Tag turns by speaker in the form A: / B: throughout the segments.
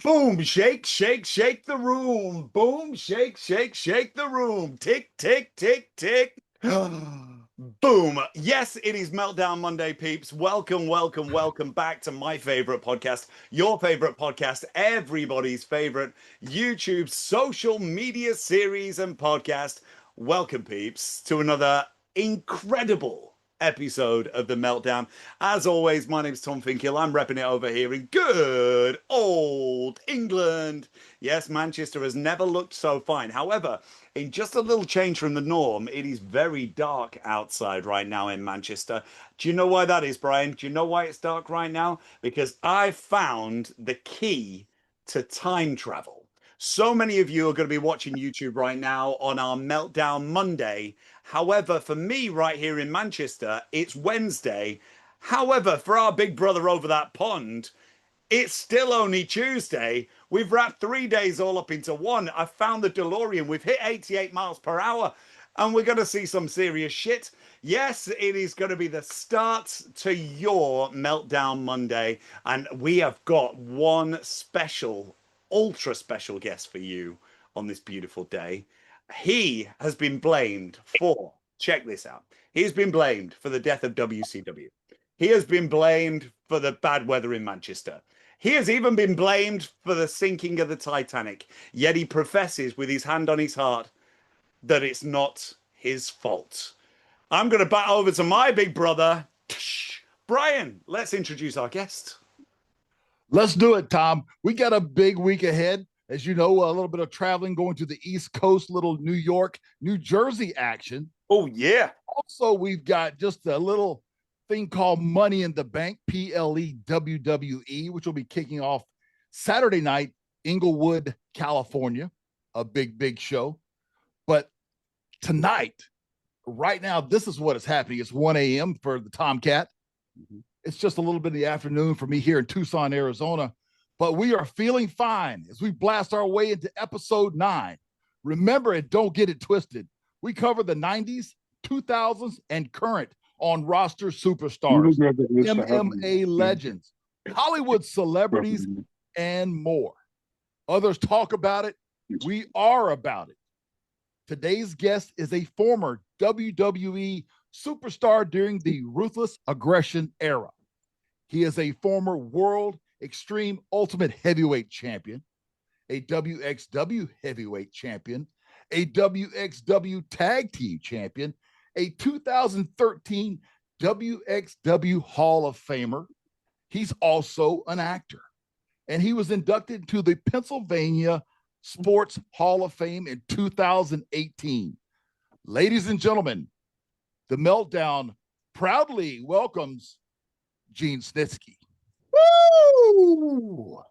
A: Boom, shake, shake, shake the room. Boom, shake, shake, shake the room. Tick, tick, tick, tick. Boom. Yes, it is Meltdown Monday, peeps. Welcome, welcome, welcome back to my favorite podcast, your favorite podcast, everybody's favorite YouTube social media series and podcast. Welcome, peeps, to another incredible episode of the Meltdown. As always, my name is Tom Finkill. I'm repping it over here in good old England. Yes, Manchester has never looked so fine. However, in just a little change from the norm, it is very dark outside right now in Manchester. Do you know why that is, Brian? Do you know why it's dark right now? Because I found the key to time travel. So many of you are going to be watching YouTube right now on our Meltdown Monday. However, for me right here in Manchester, it's Wednesday. However, for our big brother over that pond, it's still only Tuesday. We've wrapped 3 days all up into one. I found the DeLorean. We've hit 88 miles per hour and we're going to see some serious shit. Yes, it is going to be the start to your Meltdown Monday. And we have got one special, ultra special guest for you on this beautiful day. He has been blamed for, check this out, he's been blamed for the death of WCW. He has been blamed for the bad weather in Manchester. He has even been blamed for the sinking of the Titanic. Yet he professes with his hand on his heart that it's not his fault. I'm going to bat over to my big brother, Brian. Let's introduce our guest.
B: Let's do it, Tom. We got a big week ahead. As you know, a little bit of traveling going to the East Coast, little New York, New Jersey action.
A: Oh, yeah.
B: Also, we've got just a little thing called Money in the Bank, PLE WWE, which will be kicking off Saturday night, Inglewood, California. A big, big show. But tonight, right now, this is what is happening. It's 1 a.m. for the Tomcat. Mm-hmm. It's just a little bit in the afternoon for me here in Tucson, Arizona. But we are feeling fine as we blast our way into episode 9. Remember it, don't get it twisted. We cover the 90s, 2000s, and current on roster superstars, MMA legends, Hollywood celebrities, and more. Others talk about it. We are about it. Today's guest is a former WWE superstar during the Ruthless Aggression era. He is a former World Extreme Ultimate Heavyweight Champion, a WXW Heavyweight Champion, a WXW Tag Team Champion, a 2013 WXW Hall of Famer. He's also an actor, and he was inducted into the Pennsylvania Sports Hall of Fame in 2018. Ladies and gentlemen, the Meltdown proudly welcomes Gene Snitsky.
C: Woo!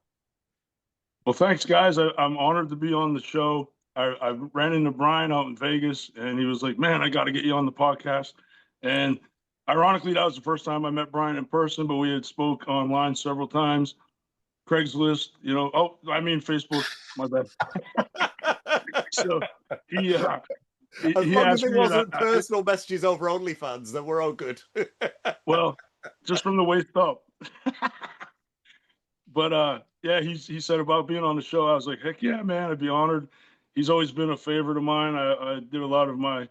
C: Well, thanks, guys. I'm honored to be on the show. I ran into Bryan out in Vegas, and he was like, man, I got to get you on the podcast. And ironically, that was the first time I met Bryan in person, but we had spoke online several times. Craigslist, Facebook, my bad. So he
A: as long as it wasn't personal messages over OnlyFans, then we're all good.
C: Well, just from the waist up. But yeah, he said about being on the show. I was like, heck yeah, man, I'd be honored. He's always been a favorite of mine. I did a lot of my,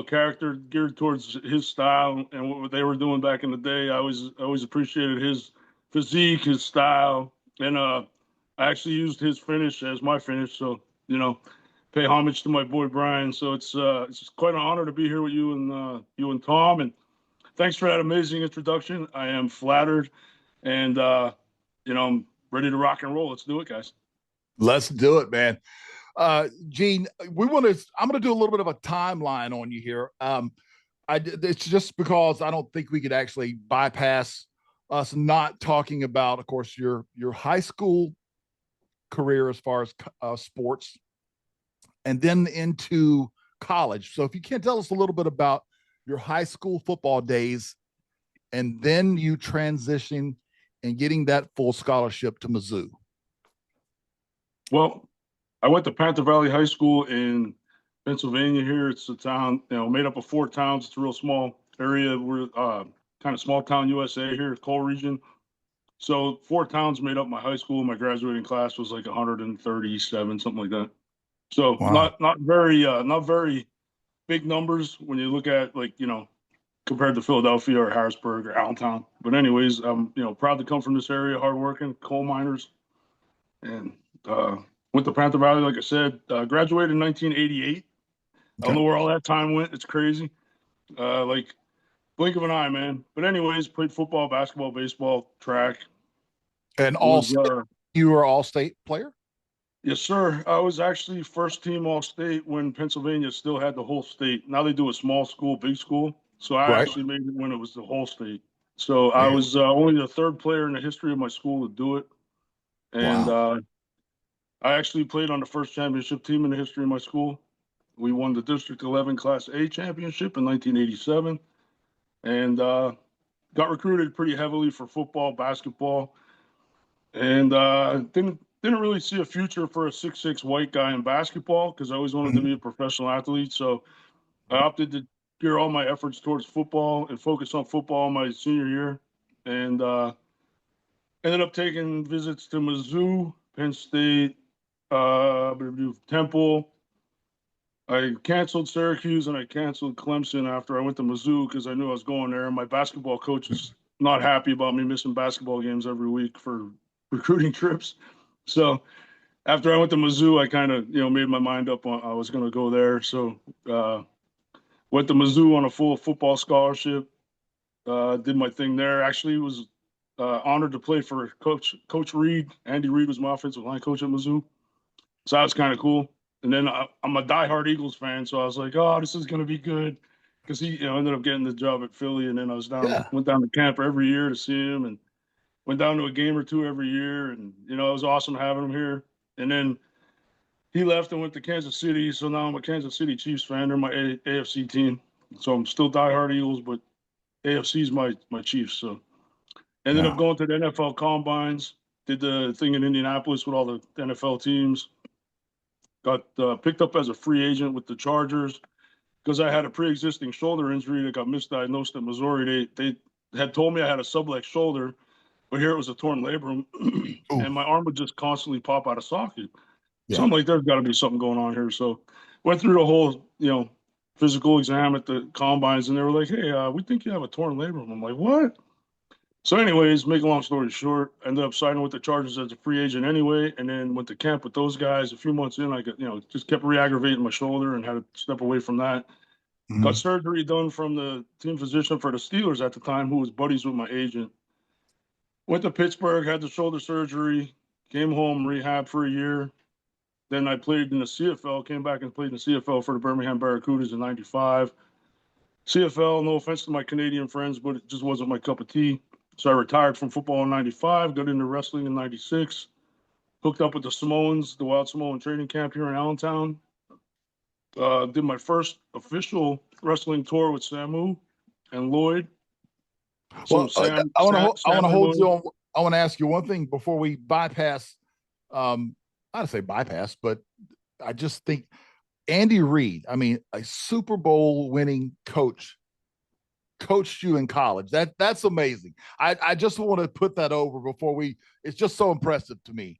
C: character geared towards his style and what they were doing back in the day. I always appreciated his physique, his style, and I actually used his finish as my finish. So pay homage to my boy Bryan. So it's quite an honor to be here with you and Tom. And thanks for that amazing introduction. I am flattered, and I'm ready to rock and roll. Let's do it, guys.
B: Let's do it, man. Gene, I'm going to do a little bit of a timeline on you here. It's just because I don't think we could actually bypass us not talking about, of course, your high school career as far as sports, and then into college. So if you can tell us a little bit about your high school football days, and then you transition and getting that full scholarship to Mizzou.
C: Well, I went to Panther Valley High School in Pennsylvania here. It's a town, made up of 4 towns. It's a real small area. We're kind of small town USA here, coal region. So 4 towns made up my high school. My graduating class was like 137, something like that. So
B: Wow.
C: not very big numbers when you look at, like, compared to Philadelphia or Harrisburg or Allentown. But anyways, I'm proud to come from this area, hardworking coal miners, and went to Panther Valley, like I said. Graduated in 1988. I don't
B: Okay.
C: know where all that time went. It's crazy. Like blink of an eye, man. But anyways, played football, basketball, baseball, track.
B: And all
C: Was
B: you were all state player?
C: Yes, sir. I was actually first team all state when Pennsylvania still had the whole state. Now they do a small school, big school. So I
B: Right.
C: actually made it when it was the whole state. So I
B: Man.
C: was only the third player in the history of my school to do it. And
B: Wow.
C: I actually played on the first championship team in the history of my school. We won the District 11 Class A championship in 1987, and got recruited pretty heavily for football, basketball, and didn't really see a future for a 6'6" white guy in basketball because I always wanted to
B: Mhm.
C: be a professional athlete. So I opted to gear all my efforts towards football and focus on football my senior year, and ended up taking visits to Mizzou, Penn State, Temple. I canceled Syracuse and I canceled Clemson after I went to Mizzou because I knew I was going there. And my basketball coach was not happy about me missing basketball games every week for recruiting trips. So after I went to Mizzou, I kind of made my mind up on I was going to go there. So went to Mizzou on a full football scholarship. Did my thing there. Actually, was honored to play for Coach Reid. Andy Reid was my offensive line coach at Mizzou. So that was kind of cool. And then I'm a diehard Eagles fan, so I was like, "Oh, this is gonna be good," because he, ended up getting the job at Philly, and then I
B: Yeah.
C: went down to camp every year to see him, and went down to a game or two every year, and it was awesome having him here. And then he left and went to Kansas City, so now I'm a Kansas City Chiefs fan. They're my AFC team, so I'm still diehard Eagles, but AFC's my Chiefs. So ended up
B: Yeah.
C: going to the NFL combines, did the thing in Indianapolis with all the NFL teams. Got picked up as a free agent with the Chargers because I had a pre-existing shoulder injury that got misdiagnosed at Missouri. They had told me I had a subluxed shoulder, but here it was a torn labrum,
B: Ooh.
C: and my arm would just constantly pop out of socket. So
B: Yeah.
C: I'm like, there's got to be something going on here. So went through the whole, physical exam at the combines, and they were like, "Hey, we think you have a torn labrum." I'm like, "What?" So, anyways, make a long story short, ended up signing with the Chargers as a free agent anyway, and then went to camp with those guys. A few months in, I got, just kept re-aggravating my shoulder and had to step away from that. Got
B: Mhm.
C: surgery done from the team physician for the Steelers at the time, who was buddies with my agent. Went to Pittsburgh, had the shoulder surgery, came home, rehab for a year. Then I played in the CFL, came back and played in the CFL for the Birmingham Barracudas in '95. CFL, no offense to my Canadian friends, but it just wasn't my cup of tea. So I retired from football in '95, got into wrestling in '96, hooked up with the Samoans, the Wild Samoan training camp here in Allentown. Did my first official wrestling tour with Samu and Lloyd. So
B: Well, I want to
C: And
B: hold you
C: Lloyd.
B: on. I want to ask you one thing before we bypass. I don't say bypass, but I just think Andy Reid. I mean, a Super Bowl winning coach coached you in college. That's amazing. I just want to put that over before we. It's just so impressive to me,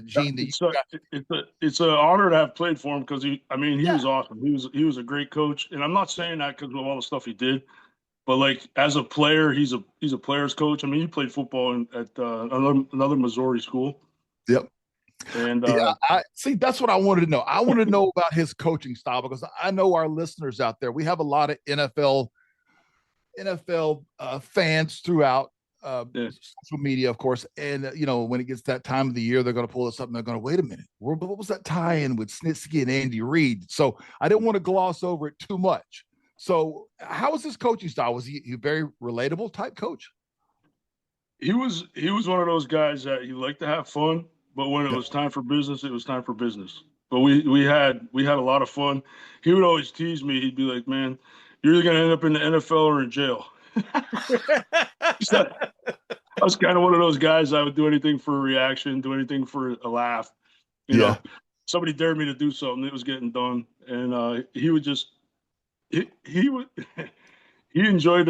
B: Gene. That you got,
C: It's an honor to have played for him because he
B: yeah,
C: was awesome. He was a great coach, and I'm not saying that because of all the stuff he did. But like as a player, he's a player's coach. I mean, he played football at another Missouri school,
B: yep.
C: and
B: Yeah, I see. That's what I wanted to know. I wanted to know about his coaching style because I know our listeners out there. We have a lot of NFL fans throughout
C: yeah,
B: social media, of course. And when it gets that time of the year, they're going to pull us up and they're going to wait a minute. What was that tie-in with Snitsky and Andy Reid? So I didn't want to gloss over it too much. So how was his coaching style? Was he a very relatable type coach?
C: he was one of those guys that he liked to have fun, but when it
B: Yeah.
C: was time for business, it was time for business. But we had a lot of fun. He would always tease me. He'd be like, "Man, you're either going to end up in the NFL or in jail." So I was kind of one of those guys. I would do anything for a reaction, do anything for a laugh. You
B: Yeah.
C: know, somebody dared me to do something, it was getting done, and he would just he would he enjoyed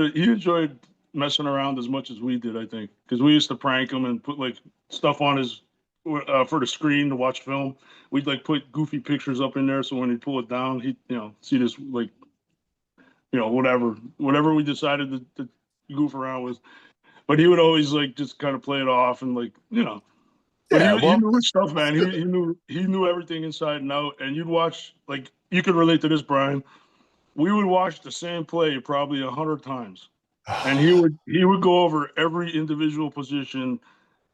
C: messing around as much as we did, I think, because we used to prank him and put like stuff on his for the screen to watch film. We'd like put goofy pictures up in there, so when he'd pull it down, he'd see this like whatever we decided to goof around with. But he would always like just kind of play it off and like But
B: Yeah,
C: he
B: well,
C: knew his stuff, man. He knew everything inside and out. And you'd watch, like, you could relate to this, Brian. We would watch the same play probably 100 times, and he would go over every individual position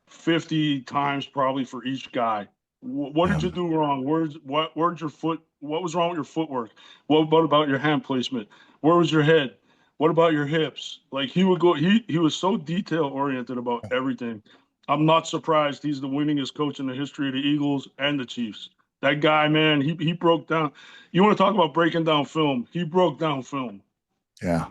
C: 50 times probably for each guy. What did you do wrong? Where's your foot? What was wrong with your footwork? What about your hand placement? Where was your head? What about your hips? Like he would go. He was so detail oriented about everything. I'm not surprised he's the winningest coach in the history of the Eagles and the Chiefs. That guy, man, he broke down. You want to talk about breaking down film? He broke down film.
B: Yeah.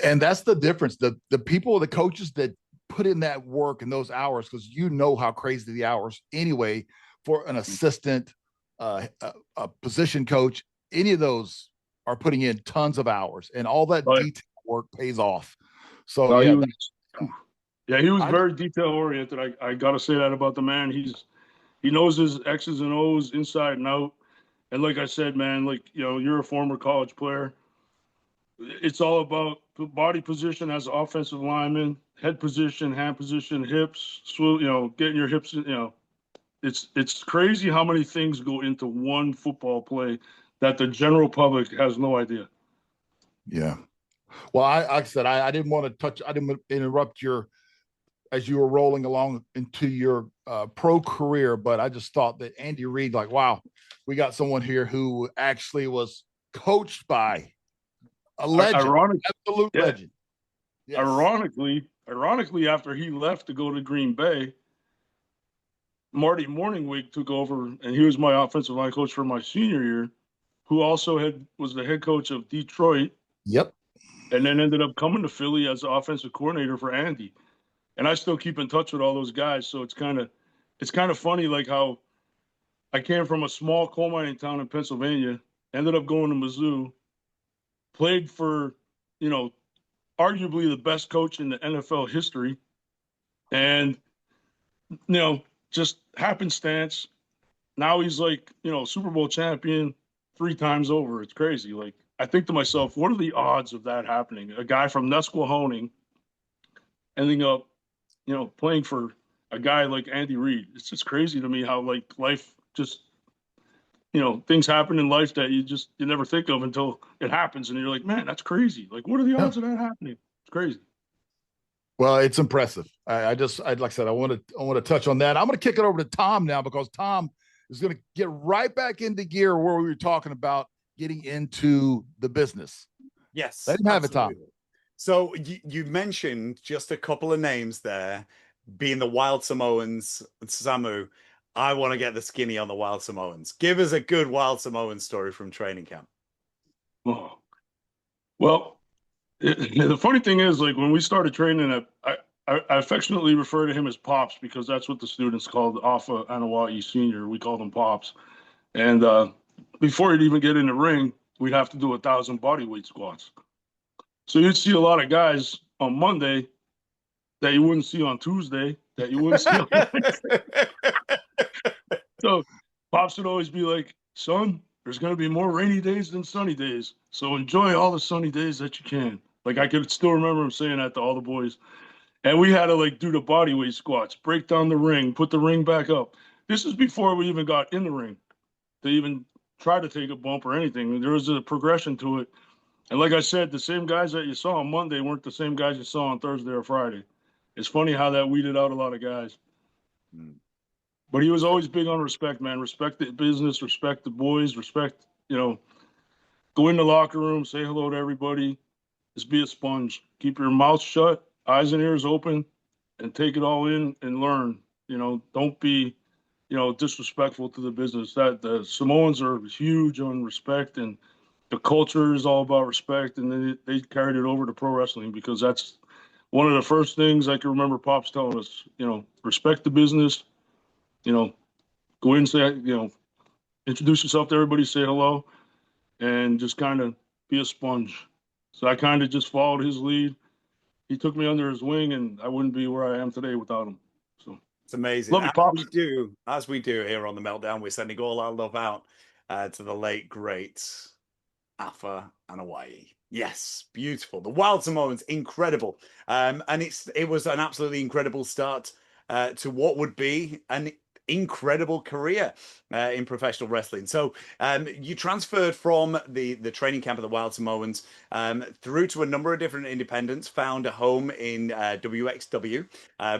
B: And that's the difference. The people, the coaches that put in that work and those hours, because you know how crazy the hours anyway for an assistant, a position coach, any of those are putting in tons of hours, and all that detail work pays off. So
C: no,
B: yeah,
C: he was very detail oriented. I got to say that about the man. He knows his X's and O's inside and out. And like I said, man, like, you're a former college player. It's all about body position as an offensive lineman, head position, hand position, hips, getting your hips, it's crazy how many things go into one football play that the general public has no idea.
B: Yeah. Well, like I said, I didn't want to I didn't interrupt as you were rolling along into your pro career, but I just thought that Andy Reid, like, wow, we got someone here who actually was coached by a legend, absolute legend.
C: Yes. Ironically, after he left to go to Green Bay, Marty Morningwig took over, and he was my offensive line coach for my senior year, who also was the head coach of Detroit.
B: Yep.
C: And then ended up coming to Philly as the offensive coordinator for Andy. And I still keep in touch with all those guys. So it's kind of funny, like how I came from a small coal mining town in Pennsylvania, ended up going to Mizzou, played for, arguably the best coach in the NFL history. And, just happenstance. Now he's like, Super Bowl champion 3 times over. It's crazy. Like, I think to myself, what are the odds of that happening? A guy from Nesquehoning ending up, playing for a guy like Andy Reid. It's just crazy to me how like life just, things happen in life that you never think of until it happens. And you're like, man, that's crazy. Like, what are the odds of that happening? It's crazy.
B: Well, it's impressive. Like I said, I want to touch on that. I'm going to kick it over to Tom now, because Tom is going to get right back into gear where we were talking about getting into the business.
A: Yes.
B: Let him have it, Tom.
A: So you mentioned just a couple of names there, being the Wild Samoans, Samu. I want to get the skinny on the Wild Samoans. Give us a good Wild Samoan story from training camp.
C: Oh, well, the funny thing is, like, when we started training, I affectionately refer to him as Pops, because that's what the students called Afa The Senior. We called him Pops. And before he'd even get in the ring, we'd have to do 1,000 bodyweight squats. So you'd see a lot of guys on Monday that you wouldn't see on Tuesday, that you wouldn't see on Wednesday. So Pops would always be like, son, there's going to be more rainy days than sunny days. So enjoy all the sunny days that you can. Like, I could still remember him saying that to all the boys. And we had to like do the bodyweight squats, break down the ring, put the ring back up. This is before we even got in the ring to even try to take a bump or anything. There was a progression to it. And like I said, the same guys that you saw on Monday weren't the same guys you saw on Thursday or Friday. It's funny how that weeded out a lot of guys. But he was always big on respect, man. Respect the business, respect the boys, respect, go in the locker room, say hello to everybody. Just be a sponge. Keep your mouth shut, eyes and ears open, and take it all in and learn. Don't be, disrespectful to the business. That the Samoans are huge on respect, and the culture is all about respect. And then they carried it over to pro wrestling, because that's one of the first things I can remember Pops telling us. Respect the business. Go in and say, introduce yourself to everybody, say hello, and just kind of be a sponge. So I kind of just followed his lead. he took me under his wing, and I wouldn't be where I am today without him. So
A: it's amazing.
C: love you, Pops.
A: As we do here on the Meltdown, we're sending all our love out to the late greats Afa and Hawaii. Yes, beautiful. The Wild Samoans, incredible. And it was an absolutely incredible start to what would be an incredible career in professional wrestling. So you transferred from the training camp of the Wild Samoans through to a number of different independents, found a home in WXW.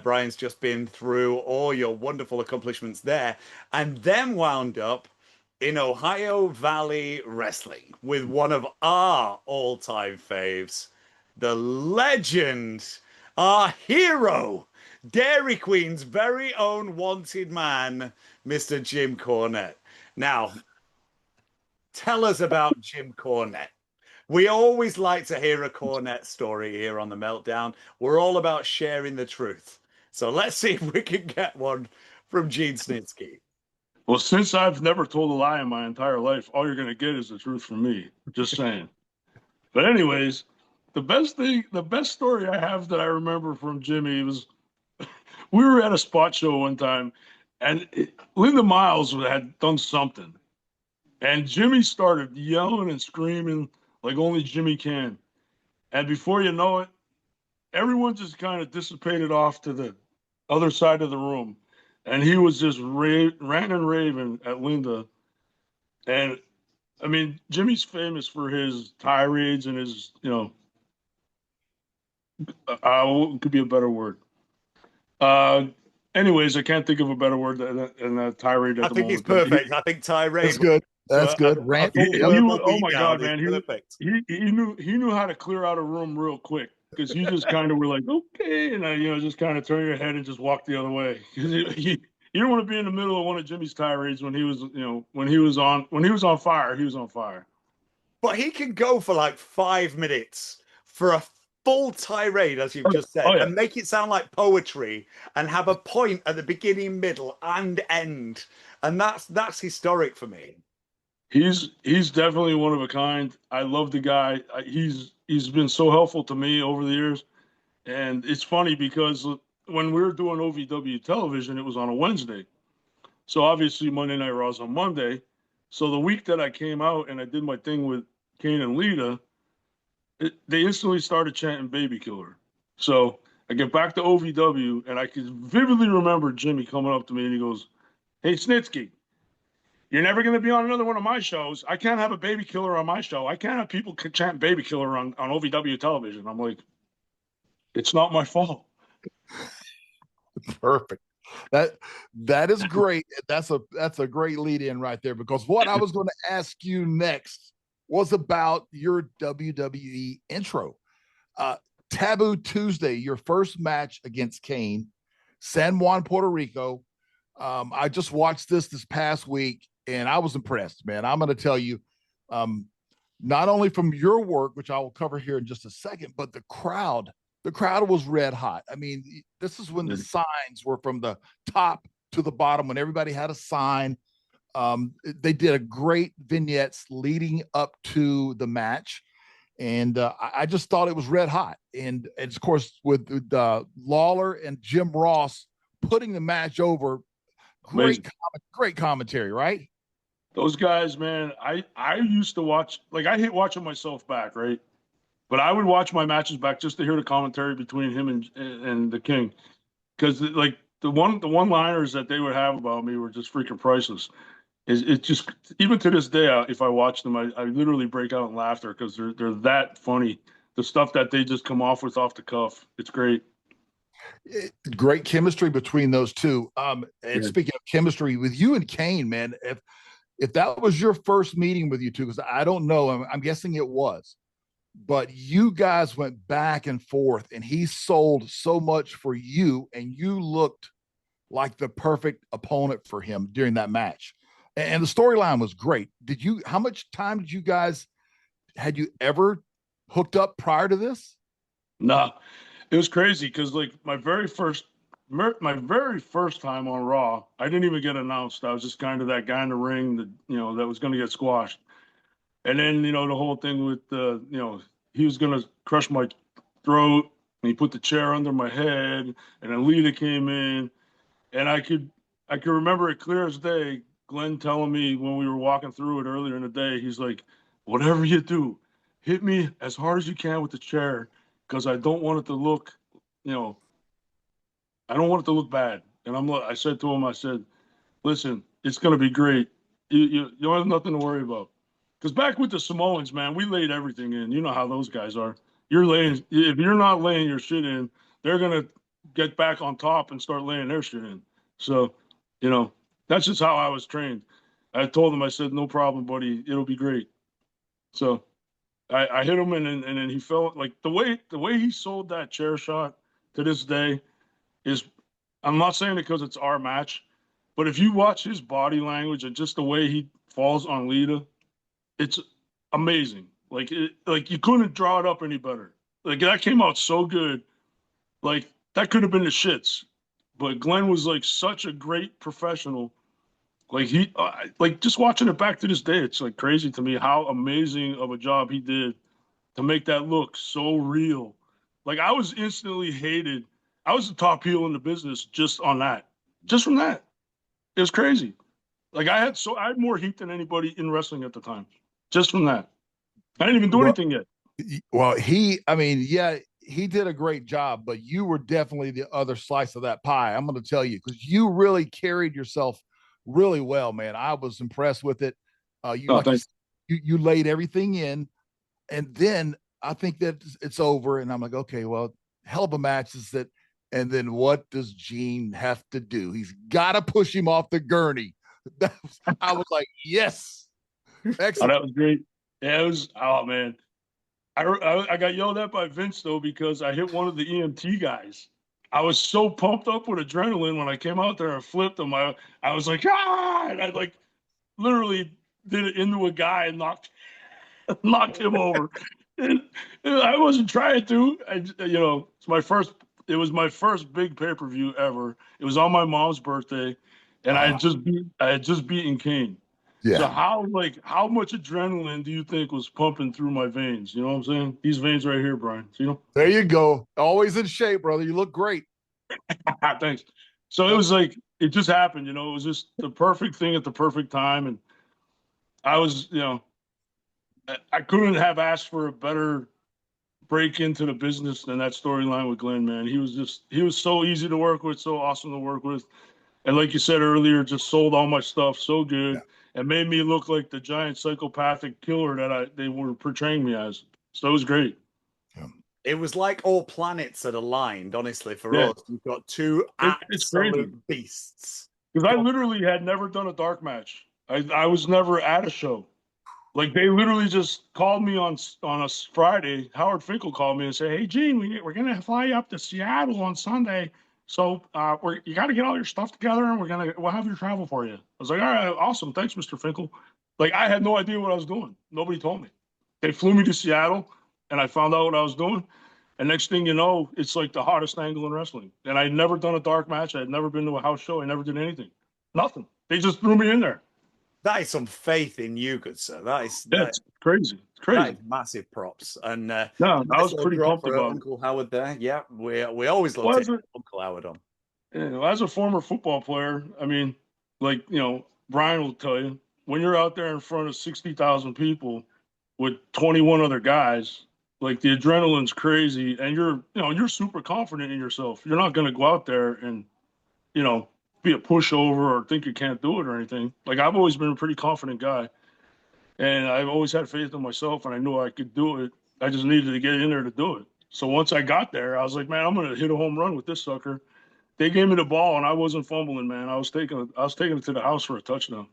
A: Brian's just been through all your wonderful accomplishments there, and then wound up in Ohio Valley Wrestling with one of our all-time faves, the legend, our hero, Dairy Queen's very own wanted man, Mr. Jim Cornette. Now, tell us about Jim Cornette. We always like to hear a Cornette story here on the Meltdown. We're all about sharing the truth. So let's see if we can get one from Gene Snitsky.
C: Well, since I've never told a lie in my entire life, all you're going to get is the truth from me. Just saying. But anyways, the best story I have that I remember from Jimmy was we were at a spot show one time, and Linda Miles had done something. And Jimmy started yelling and screaming like only Jimmy can. And before you know it, everyone just kind of dissipated off to the other side of the room. And he was just ranting and raving at Linda. And I mean, Jimmy's famous for his tirades and his, what could be a better word? Anyways, I can't think of a better word than a tirade at
A: I
C: the
A: think
C: moment.
A: it's perfect. I think tirade.
B: That's good. That's
A: So
B: good. Rant.
C: Oh my God, man.
A: Perfect.
C: He knew how to clear out a room real quick, because you just kind of were like, okay, and just kind of turn your head and just walk the other way. You don't want to be in the middle of one of Jimmy's tirades when he was, when he was on fire. He was on fire.
A: But he can go for like 5 minutes for a full tirade, as you've just said,
C: yeah.
A: and make it sound like poetry and have a point at the beginning, middle, and end. And that's historic for me.
C: He's definitely one of a kind. I love the guy. He's been so helpful to me over the years. And it's funny because when we were doing OVW television, it was on a Wednesday. So obviously Monday Night Raw was on Monday. So the week that I came out and I did my thing with Kane and Lita, they instantly started chanting "Baby Killer." So I get back to OVW and I can vividly remember Jimmy coming up to me and he goes, "Hey, Snitsky, you're never going to be on another one of my shows. I can't have a baby killer on my show. I can't have people chant baby killer on OVW television." I'm like, it's not my fault.
B: Perfect. That is great. That's a great lead in right there, because what I was going to ask you next was about your WWE intro. Taboo Tuesday, your first match against Kane, San Juan, Puerto Rico. I just watched this past week and I was impressed, man. I'm going to tell you, not only from your work, which I will cover here in just a second, but the crowd was red hot. I mean, this is when the signs were from the top to the bottom, when everybody had a sign. They did a great vignettes leading up to the match. And I just thought it was red hot. And of course, with Lawler and Jim Ross putting the match over, great commentary, right?
C: Those guys, man, I used to watch, like, I hate watching myself back, right? But I would watch my matches back just to hear the commentary between him and the King, because like the one-liners that they would have about me were just freaking priceless. It just, even to this day, if I watch them, I literally break out in laughter because they're that funny. The stuff that they just come off with off the cuff, it's great.
B: Great chemistry between those two. And speaking of chemistry with you and Kane, man, if that was your first meeting with you two, because I don't know, I'm guessing it was, but you guys went back and forth and he sold so much for you and you looked like the perfect opponent for him during that match. And the storyline was great. How much time had you ever hooked up prior to this?
C: No, it was crazy because like my very first time on Raw, I didn't even get announced. I was just kind of that guy in the ring that, that was going to get squashed. And then, the whole thing with, he was going to crush my throat he put the chair under my head, and then Lita came in, and I could remember it clear as day. Glenn telling me when we were walking through it earlier in the day, he's like, "Whatever you do, hit me as hard as you can with the chair, because I don't want it to look, you know, I don't want it to look bad." And I said to him, I said, "Listen, it's gonna be great. You don't have nothing to worry about." Because back with the Samoans, man, we laid everything in. You know how those guys are. If you're not laying your shit in, they're gonna get back on top and start laying their shit in. So, that's just how I was trained. I told him, I said, "No problem, buddy. It'll be great." So I hit him, and then he felt like the way he sold that chair shot to this day is, I'm not saying it because it's our match, but if you watch his body language and just the way he falls on Lita, it's amazing. Like you couldn't draw it up any better. Like that came out so good. Like that could have been the shits. But Glenn was like such a great professional. Like like just watching it back to this day, it's like crazy to me how amazing of a job he did to make that look so real. Like I was instantly hated. I was the top heel in the business just on that. Just from that. It was crazy. Like I had more heat than anybody in wrestling at the time. Just from that. I didn't even do anything yet.
B: Well, yeah, he did a great job, but you were definitely the other slice of that pie. I'm going to tell you, because you really carried yourself really well, man. I was impressed with it. You laid everything in, and then I think that it's over, and I'm like, okay, well, hell of a match is that. And then what does Gene have to do? He's got to push him off the gurney. I was like, yes, excellent.
C: That was great. Yeah, it was. Oh man, I got yelled at by Vince though because I hit one of the EMT guys. I was so pumped up with adrenaline when I came out there and flipped him. I was like, ah, and I like literally did it into a guy and knocked him over. And I wasn't trying to. It was my first big pay-per-view ever. It was on my mom's birthday, and I had just beaten Kane.
B: Yeah.
C: So how much adrenaline do you think was pumping through my veins? You know what I'm saying? These veins right here, Brian.
B: There you go. Always in shape, brother. You look great.
C: Thanks. So it was like it just happened. It was just the perfect thing at the perfect time, and I was, I couldn't have asked for a better break into the business than that storyline with Glenn, man. He was so easy to work with, so awesome to work with. And like you said earlier, just sold all my stuff so good and made me look like the giant psychopathic killer that they were portraying me as. So it was great.
A: It was like all planets had aligned, honestly, for us. We've got two absolute beasts.
C: Because I literally had never done a dark match. I was never at a show. Like they literally just called me on a Friday. Howard Finkel called me and said, "Hey, Gene, we're gonna fly you up to Seattle on Sunday. So you got to get all your stuff together, and we'll have your travel for you." I was like, "All right, awesome, thanks, Mr. Finkel." Like I had no idea what I was doing. Nobody told me. They flew me to Seattle, and I found out what I was doing. And next thing you know, it's like the hottest angle in wrestling. And I'd never done a dark match. I had never been to a house show. I never did anything. Nothing. They just threw me in there.
A: That is some faith in you, good sir. That's
C: crazy. It's crazy.
A: That is massive props. And
C: I was pretty pumped about
A: Uncle Howard there. Yeah, we always love Uncle Howard on.
C: As a former football player, I mean, like Brian will tell you, when you're out there in front of 60,000 people with 21 other guys, like the adrenaline's crazy, and you're super confident in yourself. You're not going to go out there and be a pushover or think you can't do it or anything. Like I've always been a pretty confident guy, and I've always had faith in myself, and I knew I could do it. I just needed to get in there to do it. So once I got there, I was like, man, I'm gonna hit a home run with this sucker. They gave me the ball, and I wasn't fumbling, man. I was taking it to the house for a touchdown.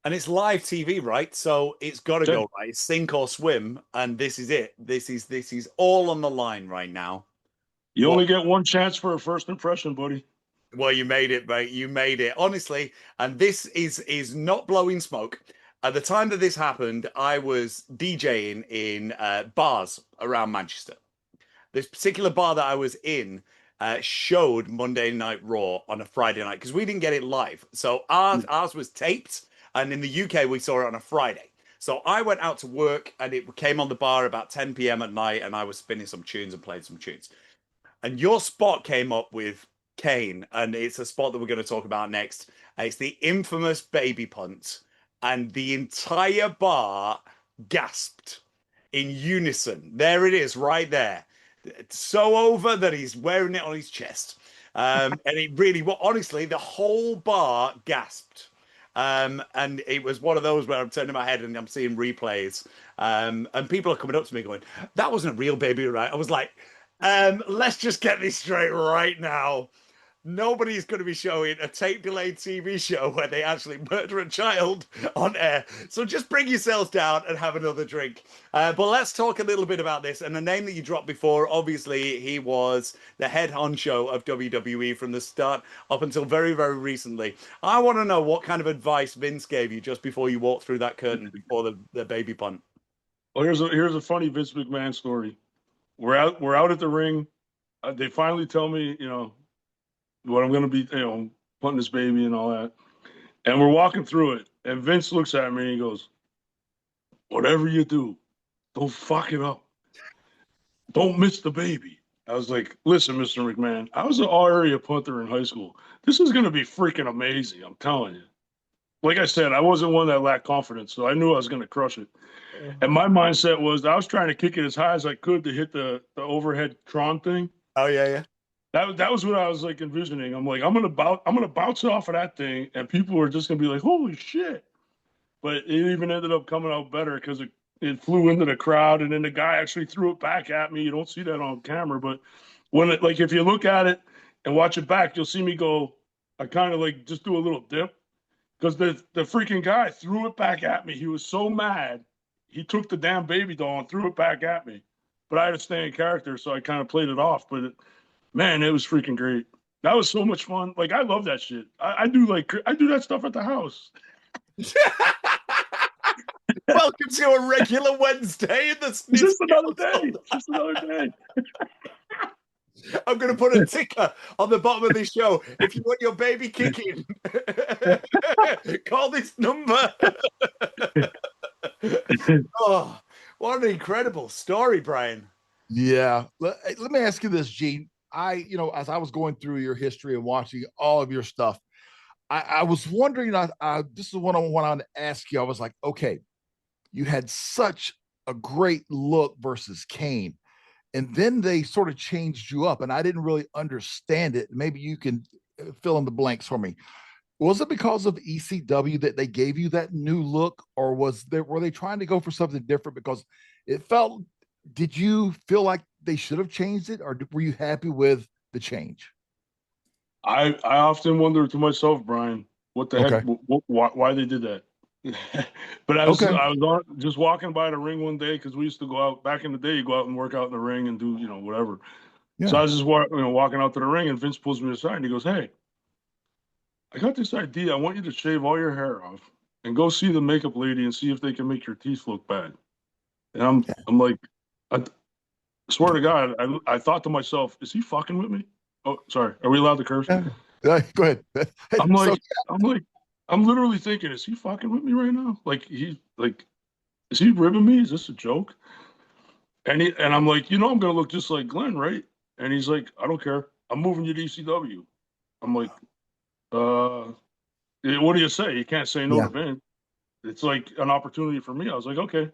A: And it's live TV, right? So it's got to go right. It's sink or swim, and this is it. This is all on the line right now.
C: You only get one chance for a first impression, buddy.
A: Well, you made it, mate. You made it, honestly. And this is not blowing smoke. At the time that this happened, I was DJing in bars around Manchester. This particular bar that I was in showed Monday Night Raw on a Friday night because we didn't get it live. So ours was taped, and in the UK we saw it on a Friday. So I went out to work and it came on the bar about 10 p.m. at night, and I was spinning some tunes and playing some tunes. And your spot came up with Kane, and it's a spot that we're going to talk about next. It's the infamous baby punt, and the entire bar gasped in unison. There it is, right there. It's so over that he's wearing it on his chest. And it really, well, honestly, the whole bar gasped. And it was one of those where I'm turning my head and I'm seeing replays. And people are coming up to me going, that wasn't a real baby, right? I was like, let's just get this straight right now. Nobody's going to be showing a tape delayed TV show where they actually murder a child on air. So just bring yourselves down and have another drink. But let's talk a little bit about this. And the name that you dropped before, obviously, he was the head honcho of WWE from the start up until very, very recently. I want to know what kind of advice Vince gave you just before you walked through that curtain before the baby punt.
C: Well, here's a funny Vince McMahon story. We're out at the ring. They finally tell me, what I'm going to be, putting this baby and all that. And we're walking through it. And Vince looks at me and he goes, whatever you do, don't fuck it up. Don't miss the baby. I was like, listen, Mr. McMahon, I was an all-area punter in high school. This is going to be freaking amazing. I'm telling you. Like I said, I wasn't one that lacked confidence, so I knew I was going to crush it. And my mindset was I was trying to kick it as high as I could to hit the overhead Tron thing.
A: Oh, yeah, yeah.
C: That was what I was like envisioning. I'm like, I'm gonna bounce off of that thing, and people are just gonna be like, "Holy shit!" But it even ended up coming out better because it flew into the crowd, and then the guy actually threw it back at me. You don't see that on camera, but if you look at it and watch it back, you'll see me go. I kind of like just do a little dip because the freaking guy threw it back at me. He was so mad, he took the damn baby doll and threw it back at me. But I had to stay in character, so I kind of played it off. But man, it was freaking great. That was so much fun. Like, I love that shit. I do that stuff at the house.
A: Welcome to a regular Wednesday in the Snitsky.
C: Just another day. Just another day.
A: I'm going to put a ticker on the bottom of this show. If you want your baby kicking, call this number. Oh, what an incredible story, Bryan.
B: Yeah. Let me ask you this, Gene. As I was going through your history and watching all of your stuff, I was wondering, this is what I wanted to ask you. I was like, okay, you had such a great look versus Kane, and then they sort of changed you up, and I didn't really understand it. Maybe you can fill in the blanks for me. Was it because of ECW that they gave you that new look, or were they trying to go for something different? Because it felt, did you feel like they should have changed it, or were you happy with the change?
C: I often wonder to myself, Bryan, what the heck, why they did that. But I was just walking by the ring one day because we used to go out back in the day. You go out and work out in the ring and do whatever. Yeah. So I was just walking out to the ring, and Vince pulls me aside and he goes, "Hey, I got this idea. I want you to shave all your hair off and go see the makeup lady and see if they can make your teeth look bad." And I'm like, I swear to God, I thought to myself, is he fucking with me? Oh, sorry. Are we allowed to curse?
B: Go ahead.
C: I'm literally thinking, is he fucking with me right now? Is he ribbing me? Is this a joke? And I'm like, I'm gonna look just like Glenn, right? And he's like, I don't care. I'm moving you to ECW. I'm like, what do you say? You can't say no to Vince. It's like an opportunity for me. I was like, okay.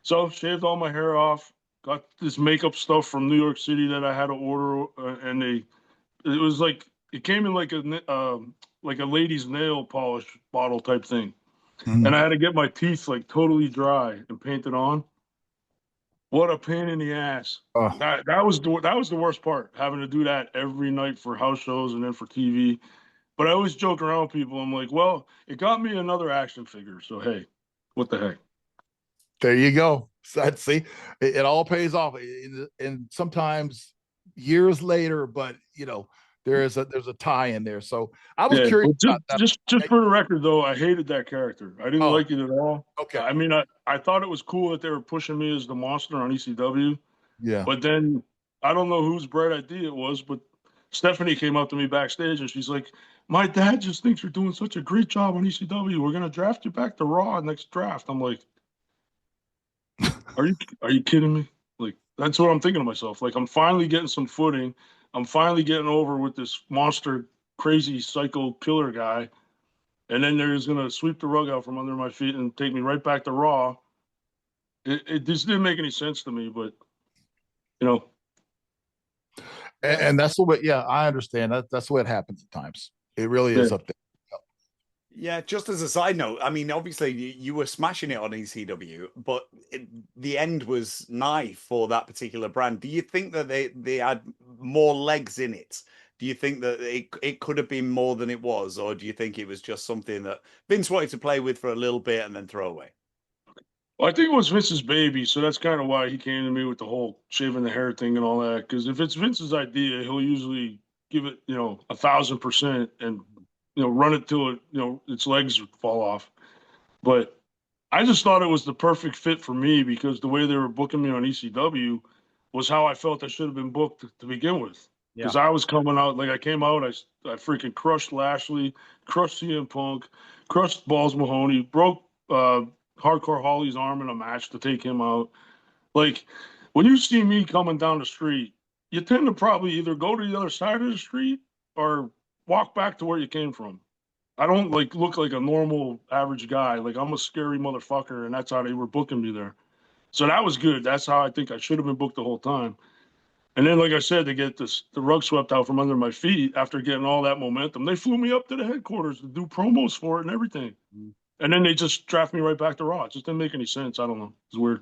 C: So shaved all my hair off. Got this makeup stuff from New York City that I had to order, and it came in like a lady's nail polish bottle type thing, and I had to get my teeth like totally dry and painted on. What a pain in the ass! That was the worst part, having to do that every night for house shows and then for TV. But I always joke around with people. I'm like, well, it got me another action figure, so hey, what the heck?
B: There you go. See, it all pays off, and sometimes years later. But there's a tie in there. So I was curious.
C: Just for the record, though, I hated that character. I didn't like it at all.
B: Okay.
C: I mean, I thought it was cool that they were pushing me as the monster on ECW.
B: Yeah.
C: But then I don't know whose bright idea it was, but Stephanie came up to me backstage and she's like, "My dad just thinks you're doing such a great job on ECW. We're gonna draft you back to Raw next draft." I'm like, Are you kidding me? Like, that's what I'm thinking to myself. Like, I'm finally getting some footing. I'm finally getting over with this monster, crazy psycho killer guy. And then they're just gonna sweep the rug out from under my feet and take me right back to Raw. It just didn't make any sense to me, but you know,
B: And that's the way. Yeah, I understand that. That's the way it happens at times. It really
C: yeah.
B: is up there.
A: Yeah, just as a side note, I mean, obviously you were smashing it on ECW, but the end was nigh for that particular brand. Do you think that they had more legs in it? Do you think that it could have been more than it was, or do you think it was just something that Vince wanted to play with for a little bit and then throw away?
C: Well, I think it was Vince's baby, so that's kind of why he came to me with the whole shaving the hair thing and all that. Because if it's Vince's idea, he'll usually give it, 1,000%, and run it till it, its legs fall off. But I just thought it was the perfect fit for me because the way they were booking me on ECW was how I felt I should have been booked to begin with.
A: Yeah.
C: Because I was coming out, like I came out, I freaking crushed Lashley, crushed CM Punk, crushed Balls Mahoney, broke Hardcore Holly's arm in a match to take him out. Like, when you see me coming down the street, you tend to probably either go to the other side of the street or walk back to where you came from. I don't like look like a normal average guy. Like, I'm a scary motherfucker, and that's how they were booking me there. So that was good. That's how I think I should have been booked the whole time. And then, like I said, to get the rug swept out from under my feet after getting all that momentum, they flew me up to the headquarters to do promos for it and everything. And then they just draft me right back to Raw. It just didn't make any sense. I don't know. It's weird.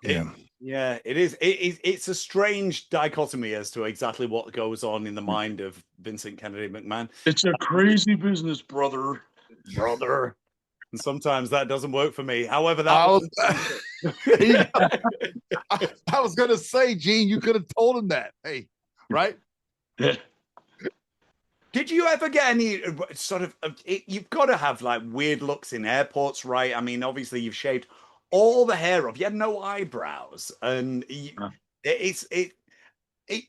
B: Yeah.
A: Yeah, it is. It's a strange dichotomy as to exactly what goes on in the mind of Vincent Kennedy McMahon.
C: It's a crazy business, brother.
A: And sometimes that doesn't work for me. However,
B: I
A: that
B: was, I was gonna say, Gene, you could have told him that. Hey, right?
C: Yeah.
A: Did you ever get any sort of? You've got to have like weird looks in airports, right? I mean, obviously you've shaved all the hair off. You had no eyebrows, and it's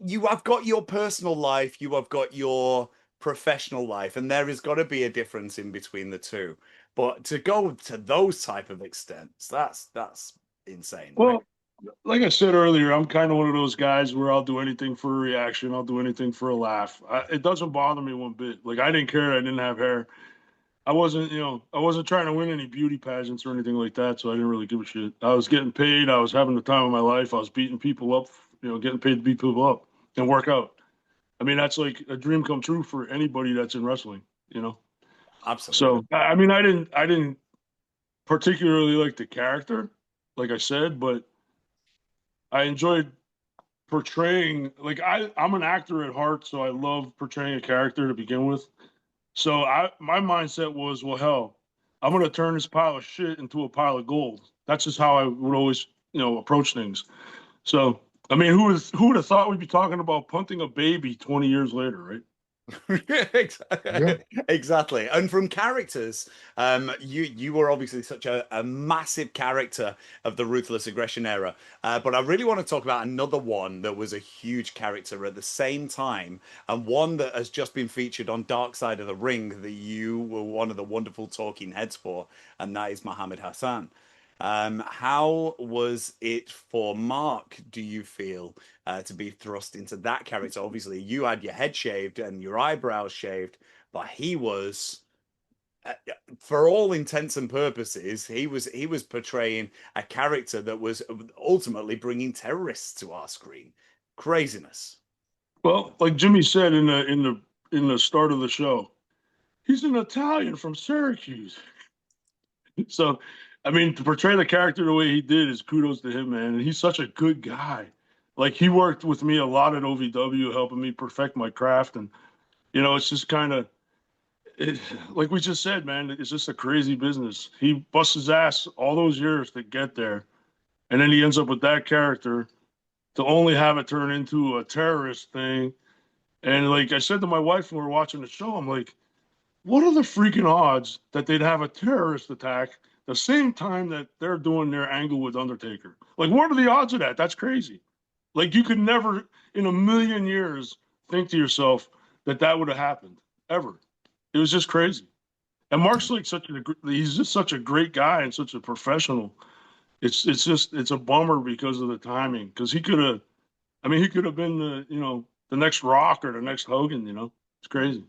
A: you have got your personal life, you have got your professional life, and there has got to be a difference in between the two. But to go to those type of extents, that's insane, right?
C: Well, like I said earlier, I'm kind of one of those guys where I'll do anything for a reaction. I'll do anything for a laugh. It doesn't bother me one bit. Like, I didn't care I didn't have hair. I wasn't trying to win any beauty pageants or anything like that, so I didn't really give a shit. I was getting paid. I was having the time of my life. I was beating people up, getting paid to beat people up and work out. I mean, that's like a dream come true for anybody that's in wrestling.
A: Absolutely.
C: So, I mean, I didn't particularly like the character, like I said, but I enjoyed portraying. Like, I'm an actor at heart, so I love portraying a character to begin with. So my mindset was, well, hell, I'm gonna turn this pile of shit into a pile of gold. That's just how I would always, approach things. So, I mean, who would have thought we'd be talking about punting a baby 20 years later, right?
B: Yeah.
A: Exactly. And from characters, you were obviously such a massive character of the Ruthless Aggression era. But I really want to talk about another one that was a huge character at the same time, and one that has just been featured on Dark Side of the Ring that you were one of the wonderful talking heads for, and that is Muhammad Hassan. How was it for Mark, do you feel, to be thrust into that character? Obviously, you had your head shaved and your eyebrows shaved, but he was, for all intents and purposes, he was portraying a character that was ultimately bringing terrorists to our screen. Craziness.
C: Well, like Jimmy said in the start of the show, he's an Italian from Syracuse. So, I mean, to portray the character the way he did is kudos to him, man. And he's such a good guy. Like, he worked with me a lot at OVW, helping me perfect my craft. And, it's just kind of, like we just said, man, it's just a crazy business. He busts his ass all those years to get there. And then he ends up with that character to only have it turn into a terrorist thing. And like I said to my wife when we were watching the show, I'm like, what are the freaking odds that they'd have a terrorist attack the same time that they're doing their angle with Undertaker? Like, what are the odds of that? That's crazy. Like, you could never in a million years think to yourself that that would have happened ever. It was just crazy. And Mark's like he's just such a great guy and such a professional. it's a bummer because of the timing. Because he could have, I mean, he could have been the next Rock or the next Hogan. It's crazy.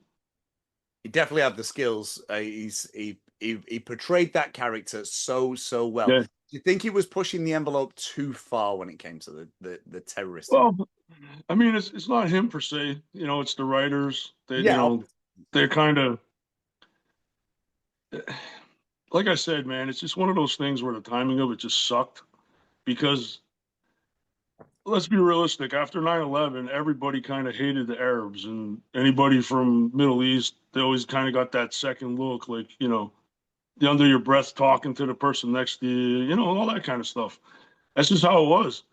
A: He definitely had the skills. He portrayed that character so well.
C: Yeah.
A: Do you think he was pushing the envelope too far when it came to the terrorist?
C: Well, I mean, it's not him per se. It's the writers.
A: Yeah.
C: They're kind of, like I said, man. It's just one of those things where the timing of it just sucked because let's be realistic. After 9/11, everybody kind of hated the Arabs and anybody from Middle East. They always kind of got that second look, like, the under your breath talking to the person next to you, all that kind of stuff. That's just how it was.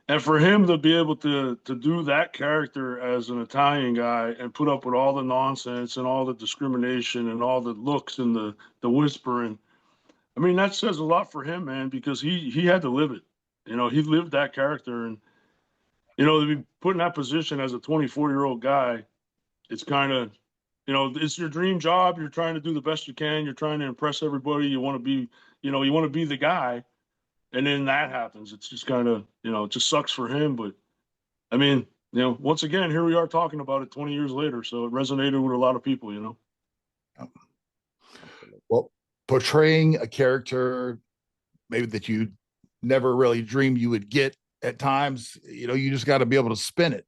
C: And for him to be able to do that character as an Italian guy and put up with all the nonsense and all the discrimination and all the looks and the whispering, I mean, that says a lot for him, man, because he had to live it. He lived that character, and to be put in that position as a 24-year-old guy, it's kind of, it's your dream job. You're trying to do the best you can. You're trying to impress everybody. You want to be, you want to be the guy. And then that happens. It's just kind of, it just sucks for him. But I mean, once again, here we are talking about it 20 years later. So it resonated with a lot of people.
B: Well, portraying a character maybe that you never really dreamed you would get at times, you just got to be able to spin it.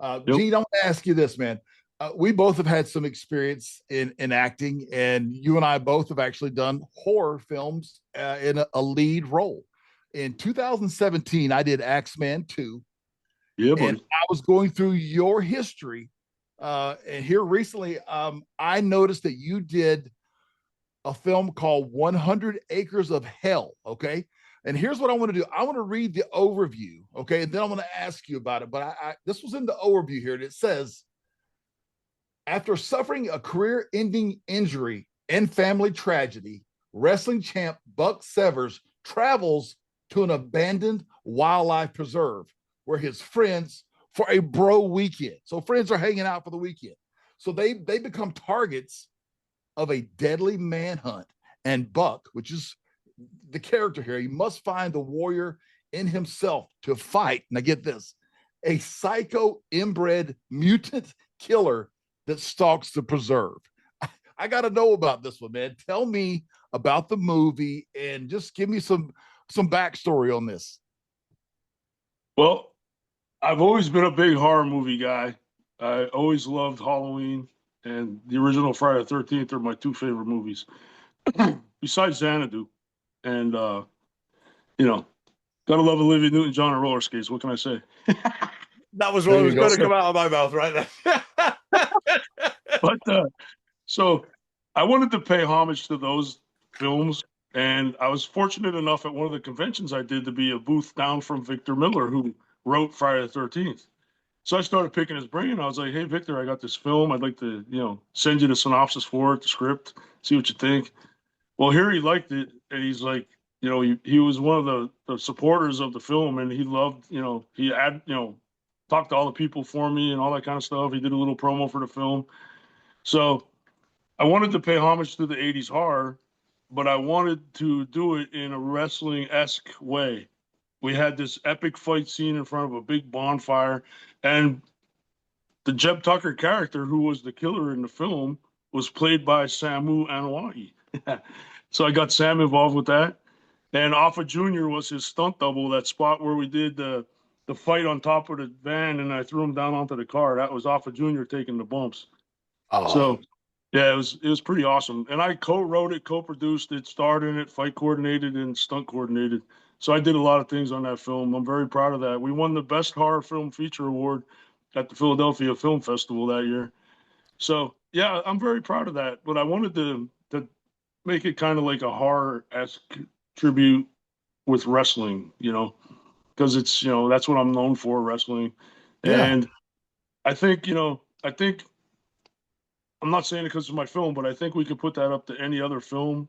C: Yep.
B: Gene, I want to ask you this, man. We both have had some experience in acting, and you and I both have actually done horror films in a lead role. In 2017, I did Axeman 2.
C: Yeah,
B: and I was going through your history. And here recently, I noticed that you did a film called 100 Acres of Hell. Okay. And here's what I want to do. I want to read the overview. Okay. And then I'm going to ask you about it. But this was in the overview here. And it says, after suffering a career ending injury and family tragedy, wrestling champ Buck Severs travels to an abandoned wildlife preserve where his friends for a bro weekend. So friends are hanging out for the weekend. So they become targets of a deadly manhunt. And Buck, which is the character here, he must find the warrior in himself to fight. Now get this, a psycho inbred mutant killer that stalks the preserve. I got to know about this one, man. Tell me about the movie and just give me some backstory on this.
C: Well, I've always been a big horror movie guy. I always loved Halloween, and the original Friday the 13th are my two favorite movies, besides Xanadu. And, gotta love Olivia Newton-John and roller skates. What can I say?
A: That was what was going to come out of my mouth right there.
C: But so I wanted to pay homage to those films, and I was fortunate enough at one of the conventions I did to be a booth down from Victor Miller, who wrote Friday the 13th. So I started picking his brain. I was like, "Hey, Victor, I got this film. I'd like to, send you the synopsis for it, the script, see what you think." Well, here he liked it, and he's like, he was one of the supporters of the film, and he loved, he had, talked to all the people for me and all that kind of stuff. He did a little promo for the film. So I wanted to pay homage to the 80s horror, but I wanted to do it in a wrestling-esque way. We had this epic fight scene in front of a big bonfire, and the Jeb Tucker character, who was the killer in the film, was played by Samu Anwai. So I got Sam involved with that. And Afa Jr. was his stunt double, that spot where we did the fight on top of the van and I threw him down onto the car. That was Afa Jr. taking the bumps.
B: Oh.
C: So yeah, it was pretty awesome. And I co-wrote it, co-produced it, starred in it, fight coordinated, and stunt coordinated. So I did a lot of things on that film. I'm very proud of that. We won the Best Horror Film Feature Award at the Philadelphia Film Festival that year. So yeah, I'm very proud of that. But I wanted to make it kind of like a horror-esque tribute with wrestling, because it's, that's what I'm known for, wrestling.
B: Yeah.
C: And I think, I'm not saying it because of my film, but I think we could put that up to any other film,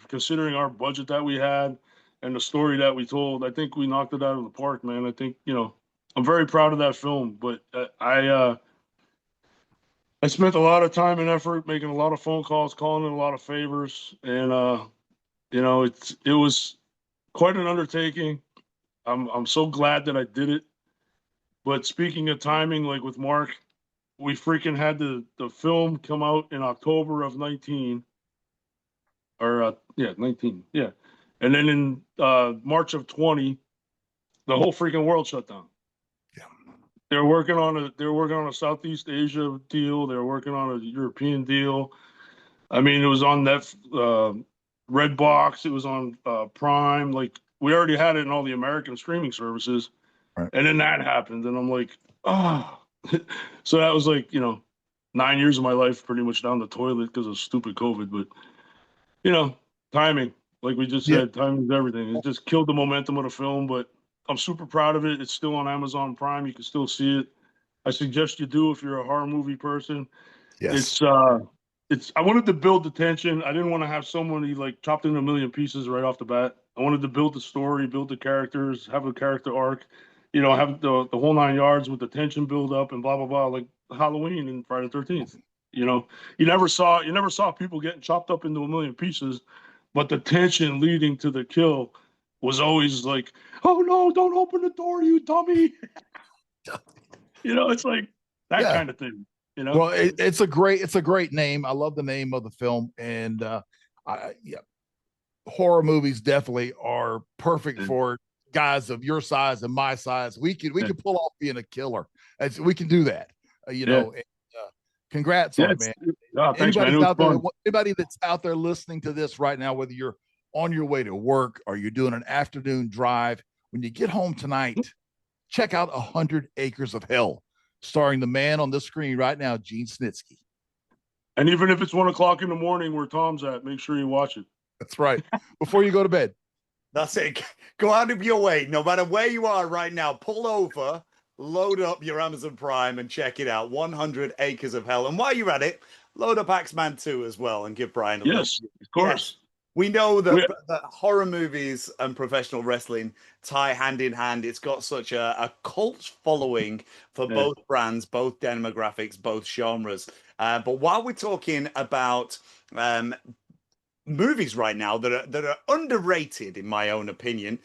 C: considering our budget that we had and the story that we told. I think we knocked it out of the park, man. I think, I'm very proud of that film, but I spent a lot of time and effort making a lot of phone calls, calling in a lot of favors, and it was quite an undertaking. I'm so glad that I did it. But speaking of timing, like with Mark, we freaking had the film come out in October of 19, or 19, yeah, and then in March of 20, the whole freaking world shut down.
B: Yeah.
C: They were working on a Southeast Asia deal. They were working on a European deal. I mean, it was on Redbox. It was on Prime. Like, we already had it in all the American streaming services.
B: Right.
C: And then that happened. And I'm like, oh. So that was like, 9 years of my life pretty much down the toilet because of stupid COVID. But, timing, like we just said, timing is everything. It just killed the momentum of the film. But I'm super proud of it. It's still on Amazon Prime. You can still see it. I suggest you do if you're a horror movie person.
B: Yes.
C: I wanted to build the tension. I didn't want to have someone like chopped into a million pieces right off the bat. I wanted to build the story, build the characters, have a character arc, have the whole 9 yards with the tension build up and blah blah blah, like Halloween and Friday the 13th. You never saw people getting chopped up into a million pieces, but the tension leading to the kill was always like, oh no, don't open the door, you dummy. It's like that kind of thing.
B: Well, it's a great name. I love the name of the film, and horror movies definitely are perfect for guys of your size and my size. We can pull off being a killer. We can do that. And, congrats on it, man.
C: Oh, thanks, man.
B: Anybody that's out there listening to this right now, whether you're on your way to work or you're doing an afternoon drive, when you get home tonight, check out 100 Acres of Hell, starring the man on the screen right now, Gene Snitsky.
C: And even if it's 1 o'clock in the morning where Tom's at, make sure you watch it.
B: That's right. Before you go to bed.
A: That's it. Go out of your way. No matter where you are right now, pull over, load up your Amazon Prime and check it out. 100 Acres of Hell. And while you're at it, load up Axeman 2 as well and give Bryan a
C: little.
A: Yes,
C: of course.
A: Yes. We know that horror movies and professional wrestling tie hand in hand. It's got such a cult following for both brands, both demographics, both genres. But while we're talking about movies right now that are underrated, in my own opinion,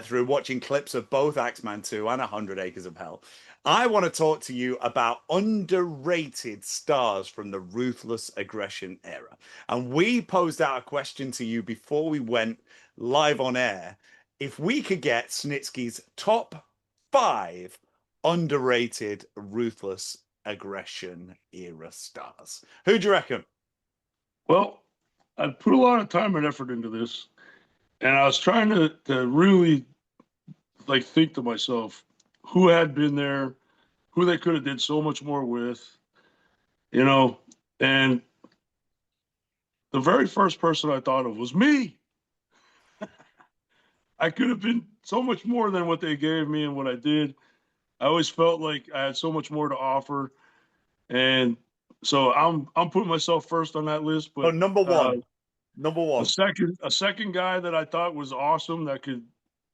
A: through watching clips of both Axeman 2 and 100 Acres of Hell, I want to talk to you about underrated stars from the Ruthless Aggression era. And we posed out a question to you before we went live on air. If we could get Snitsky's top 5 underrated Ruthless Aggression era stars, who do you reckon?
C: Well, I put a lot of time and effort into this, and I was trying to really think to myself who had been there, who they could have did so much more with, and the very first person I thought of was me. I could have been so much more than what they gave me and what I did. I always felt like I had so much more to offer, and so I'm putting myself first on that list. But
A: number one,
C: a second guy that I thought was awesome that could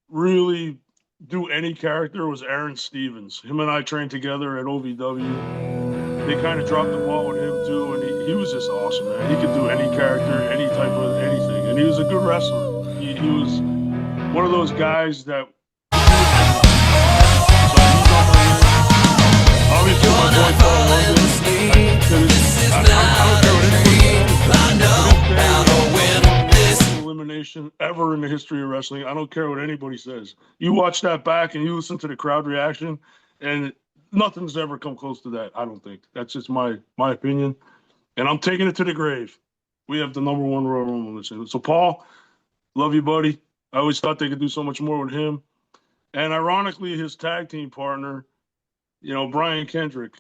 C: really do any character was Aaron Stevens. Him and I trained together at OVW. They kind of dropped the ball with him too, and he was just awesome, man. He could do any character, any type of anything, and he was a good wrestler. He was one of those guys that. Obviously, my boy Paul London. I don't care what elimination ever in the history of wrestling. I don't care what anybody says. You watch that back and you listen to the crowd reaction, and nothing's ever come close to that. I don't think. That's just my opinion, and I'm taking it to the grave. We have the number one Royal Rumble listening. So Paul, love you, buddy. I always thought they could do so much more with him, and ironically, his tag team partner, Brian Kendrick.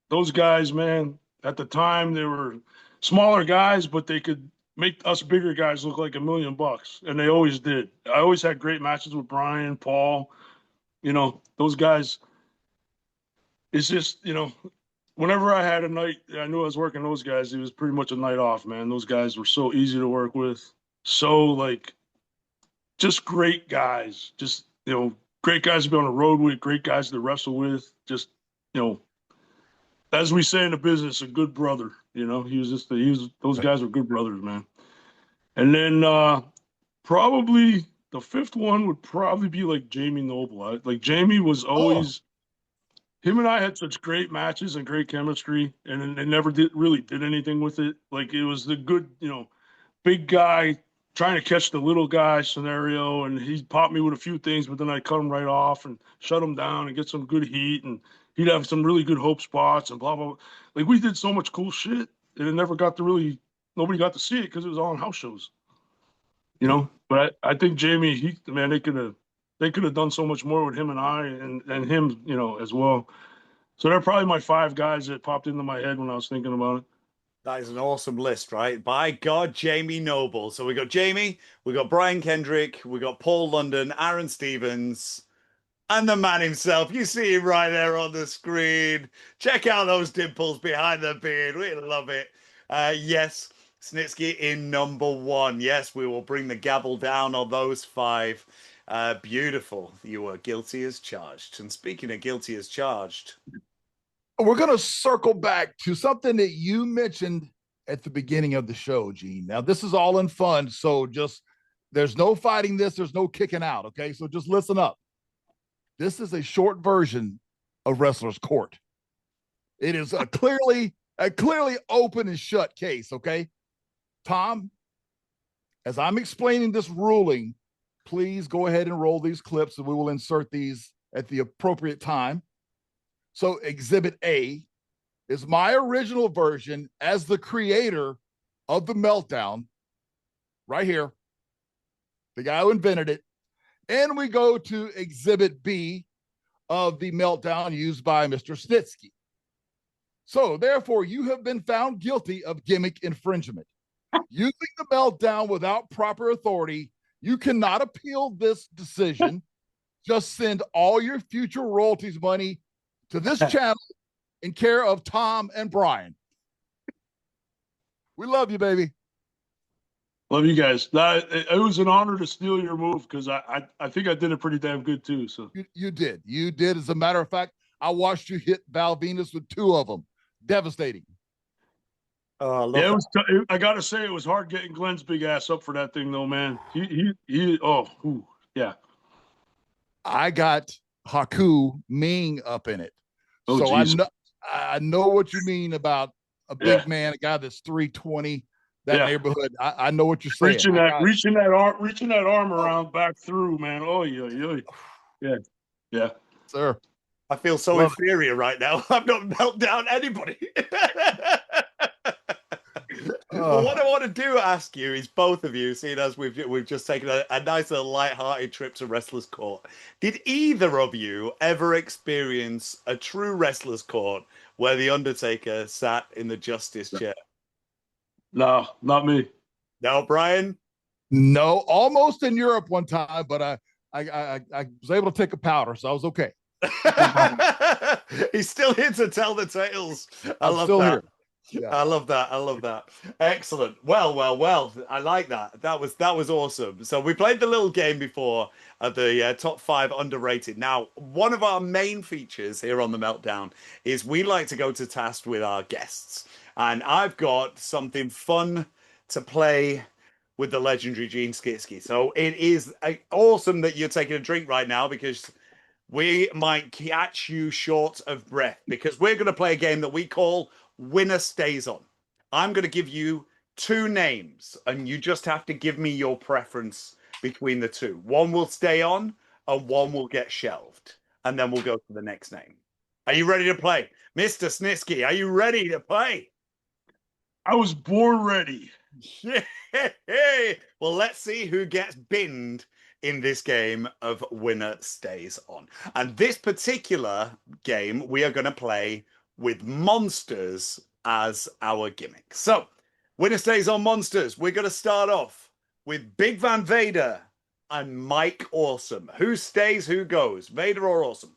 C: Those guys, man, at the time they were smaller guys, but they could make us bigger guys look like $1 million, and they always did. I always had great matches with Brian, Paul. Those guys. It's just, whenever I had a night, I knew I was working those guys. It was pretty much a night off, man. Those guys were so easy to work with, so just great guys. Just great guys to be on the road with, great guys to wrestle with. Just as we say in the business, a good brother. Those guys were good brothers, man. And then probably the fifth one would probably be like Jamie Noble. Like Jamie was always him and I had such great matches and great chemistry, and they never did anything with it. Like it was the good, big guy trying to catch the little guy scenario, and he popped me with a few things, but then I cut him right off and shut him down and get some good heat, and he'd have some really good hope spots and blah blah blah. Like we did so much cool shit, and it never got to nobody got to see it because it was all on house shows, But I think Jamie, man, they could have done so much more with him and I and him, as well. So they're probably my five guys that popped into my head when I was thinking about it.
A: That is an awesome list, right? By God, Jamie Noble. So we got Jamie, we got Brian Kendrick, we got Paul London, Aaron Stevens, and the man himself. You see him right there on the screen. Check out those dimples behind the beard. We love it. Yes, Snitsky in number one. Yes, we will bring the gavel down on those five. Beautiful. You were guilty as charged. And speaking of guilty as charged,
B: we're going to circle back to something that you mentioned at the beginning of the show, Gene. Now, this is all in fun. So there's no fighting this. There's no kicking out. Okay. So just listen up. This is a short version of Wrestler's Court. It is a clearly open and shut case. Okay. Tom, as I'm explaining this ruling, please go ahead and roll these clips and we will insert these at the appropriate time. So Exhibit A is my original version as the creator of the Meltdown, right here, the guy who invented it. And we go to Exhibit B of the Meltdown used by Mr. Snitsky. So therefore, you have been found guilty of gimmick infringement. Using the Meltdown without proper authority, you cannot appeal this decision. Just send all your future royalties money to this channel in care of Tom and Brian. We love you, baby.
C: Love you guys. It was an honor to steal your move because I think I did it pretty damn good too. So
B: you did. As a matter of fact, I watched you hit Val Venus with two of them. Devastating.
A: Oh,
C: yeah, I gotta say it was hard getting Glenn's big ass up for that thing though, man. Yeah.
B: I got Haku Ming up in it.
C: Oh,
B: so
C: geez.
B: I know what you mean about a big man, a guy that's 320, that neighborhood. I know what you're saying.
C: Reaching that arm around back through, man. Oh, yeah.
B: Sir.
A: I feel so inferior right now. I'm not meltdown anybody. Well, what I want to ask you is both of you, seeing as we've just taken a nice little light-hearted trip to Wrestler's Court. Did either of you ever experience a true Wrestler's Court where the Undertaker sat in the Justice chair?
C: No, not me.
A: No, Brian?
B: No, almost in Europe one time, but I was able to take a powder, so I was okay.
A: He's still here to tell the tales.
B: I'm love that. Here.
A: Yeah. I love that. Excellent. Well. I like that. That was awesome. So we played the little game before of the top 5 underrated. Now, one of our main features here on the Meltdown is we like to go to task with our guests. And I've got something fun to play with the legendary Gene Snitsky. So it is awesome that you're taking a drink right now because we might catch you short of breath because we're going to play a game that we call Winner Stays On. I'm going to give you 2 names and you just have to give me your preference between the 2. One will stay on and one will get shelved. And then we'll go to the next name. Are you ready to play? Mr. Snitsky, are you ready to play?
C: I was born ready.
A: Well, let's see who gets binned in this game of Winner Stays On. And this particular game, we are going to play with monsters as our gimmick. So, Winner Stays On monsters. We're going to start off with Big Van Vader and Mike Awesome. Who stays, who goes? Vader or Awesome?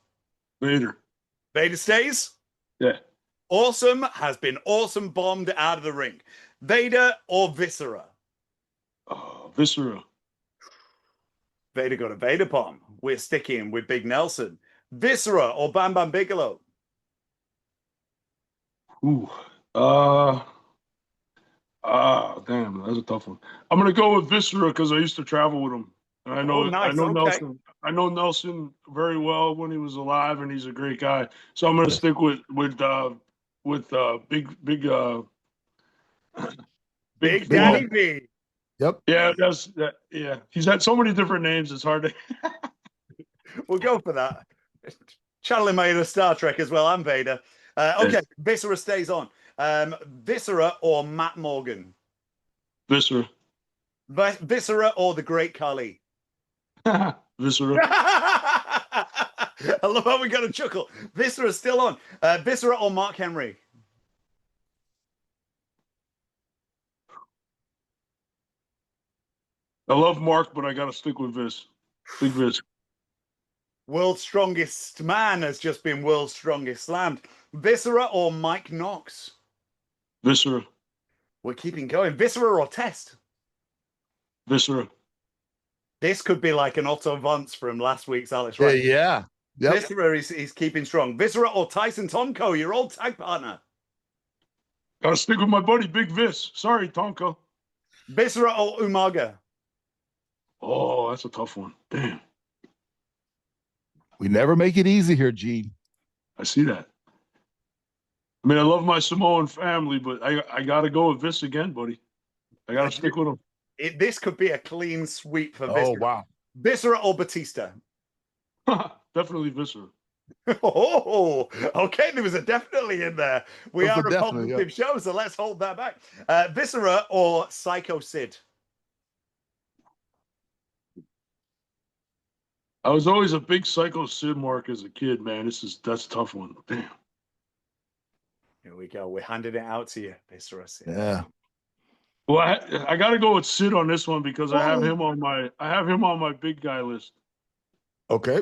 C: Vader.
A: Vader stays?
C: Yeah.
A: Awesome has been awesome bombed out of the ring. Vader or Viscera?
C: Viscera.
A: Vader got a Vader bomb. We're sticking with Big Nelson. Viscera or Bam Bam Bigelow?
C: Damn, that's a tough one. I'm gonna go with Viscera because I used to travel with him. And I
A: Oh,
C: know
A: nice. Okay.
C: Nelson. I know Nelson very well when he was alive, and he's a great guy. So I'm going to stick with
A: Big
C: well,
A: Daddy V.
B: Yep.
C: yeah, yeah. He's had so many different names. It's hard to.
A: We'll go for that. Channeling my inner Star Trek as well. I'm Vader. Okay, Viscera stays on. Viscera or Matt Morgan?
C: Viscera.
A: Viscera or the Great Khali?
C: Viscera.
A: I love how we got a chuckle. Viscera's still on. Viscera or Mark Henry?
C: I love Mark, but I got to stick with Vis. Big Vis.
A: World's Strongest Man has just been World's Strongest Slammed. Viscera or Mike Knox?
C: Viscera.
A: We're keeping going. Viscera or Test?
C: Viscera.
A: This could be like an Otto Vance from last week's Alex Wright.
B: Yeah. Yep.
A: Viscera is keeping strong. Viscera or Tyson Tomko, your old tag partner?
C: Got to stick with my buddy, Big Vis. Sorry, Tonko.
A: Viscera or Umaga?
C: Oh, that's a tough one. Damn.
B: We never make it easy here, Gene.
C: I see that. I mean, I love my Samoan family, but I got to go with Vis again, buddy. I got to stick with him.
A: This could be a clean sweep for
B: Oh,
A: Viscera.
B: wow.
A: Viscera or Batista?
C: Definitely Viscera.
A: Oh, okay. There was a definitely in there. We are a positive show, so let's hold that back. Viscera or Psycho Sid?
C: I was always a big Psycho Sid mark as a kid, man. That's a tough one. Damn.
A: Here we go. We're handing it out to you, Viscera Sid.
B: Yeah.
C: Well, I got to go with Sid on this one because I have him on my big guy list.
B: Okay.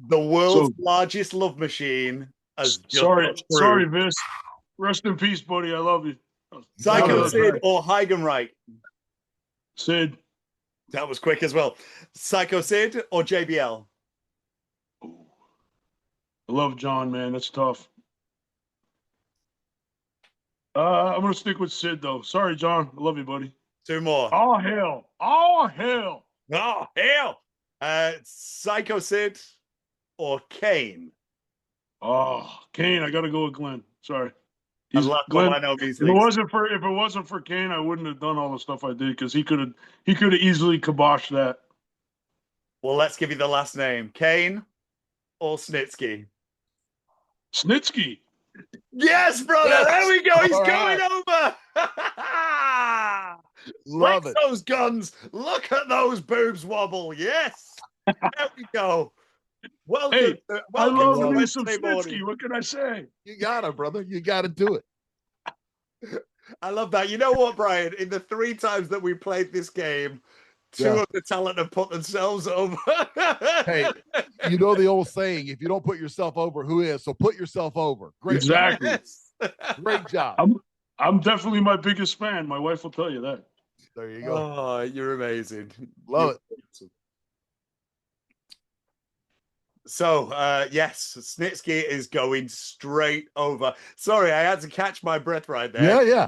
A: The world's largest love machine.
C: Sorry, Vis. Rest in peace, buddy. I love you.
A: Psycho Sid or Heigenreich?
C: Sid.
A: That was quick as well. Psycho Sid or JBL?
C: I love John, man. That's tough. I'm going to stick with Sid, though. Sorry, John. I love you, buddy.
A: Two more.
C: Oh, hell. Oh, hell.
A: Oh, hell. Psycho Sid or Kane?
C: Oh, Kane. I got to go with Glenn. Sorry.
A: Glenn, I know these
C: if it wasn't for Kane, I wouldn't have done all the stuff I did because he could have easily kiboshed that.
A: Well, let's give you the last name. Kane or Snitsky?
C: Snitsky.
A: Yes, brother. Yes. There we go. He's
B: all
A: going over.
B: Love it.
A: Those guns. Look at those boobs wobble. Yes. There we go. Welcome.
C: Hey, I love me some
A: Snitsky.
C: Snitsky. What can I say?
B: You got it, brother. You got to do it.
A: I love that. You know what, Brian? In the 3 times that we played this game, 2 of the talent have put themselves over.
B: Hey, you know the old saying, if you don't put yourself over, who is? So put yourself over. Great
C: exactly.
B: job. Great job.
C: I'm definitely my biggest fan. My wife will tell you that.
B: There you go.
A: Oh, you're amazing.
B: Love it.
A: So, yes, Snitsky is going straight over. Sorry, I had to catch my breath right there.
B: Yeah.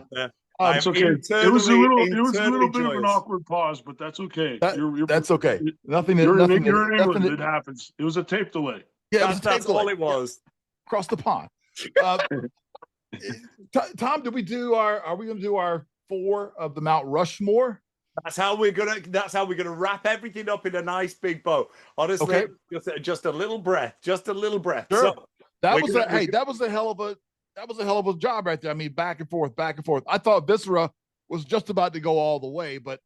C: It's okay. It was a little bit of an awkward pause, but that's okay.
B: That's okay. Nothing.
C: You're in England. It happens. It was a tape delay.
B: Yeah,
A: that's all it was.
B: Across the pond. Tom, did we do are we going to do our 4 of the Mount Rushmore?
A: That's how we're gonna wrap everything up in a nice big bow. Honestly,
B: okay.
A: just a little breath. Just a little breath.
B: Sure.
A: So,
B: that was a hell of a job right there. I mean, back and forth. I thought Viscera was just about to go all the way, but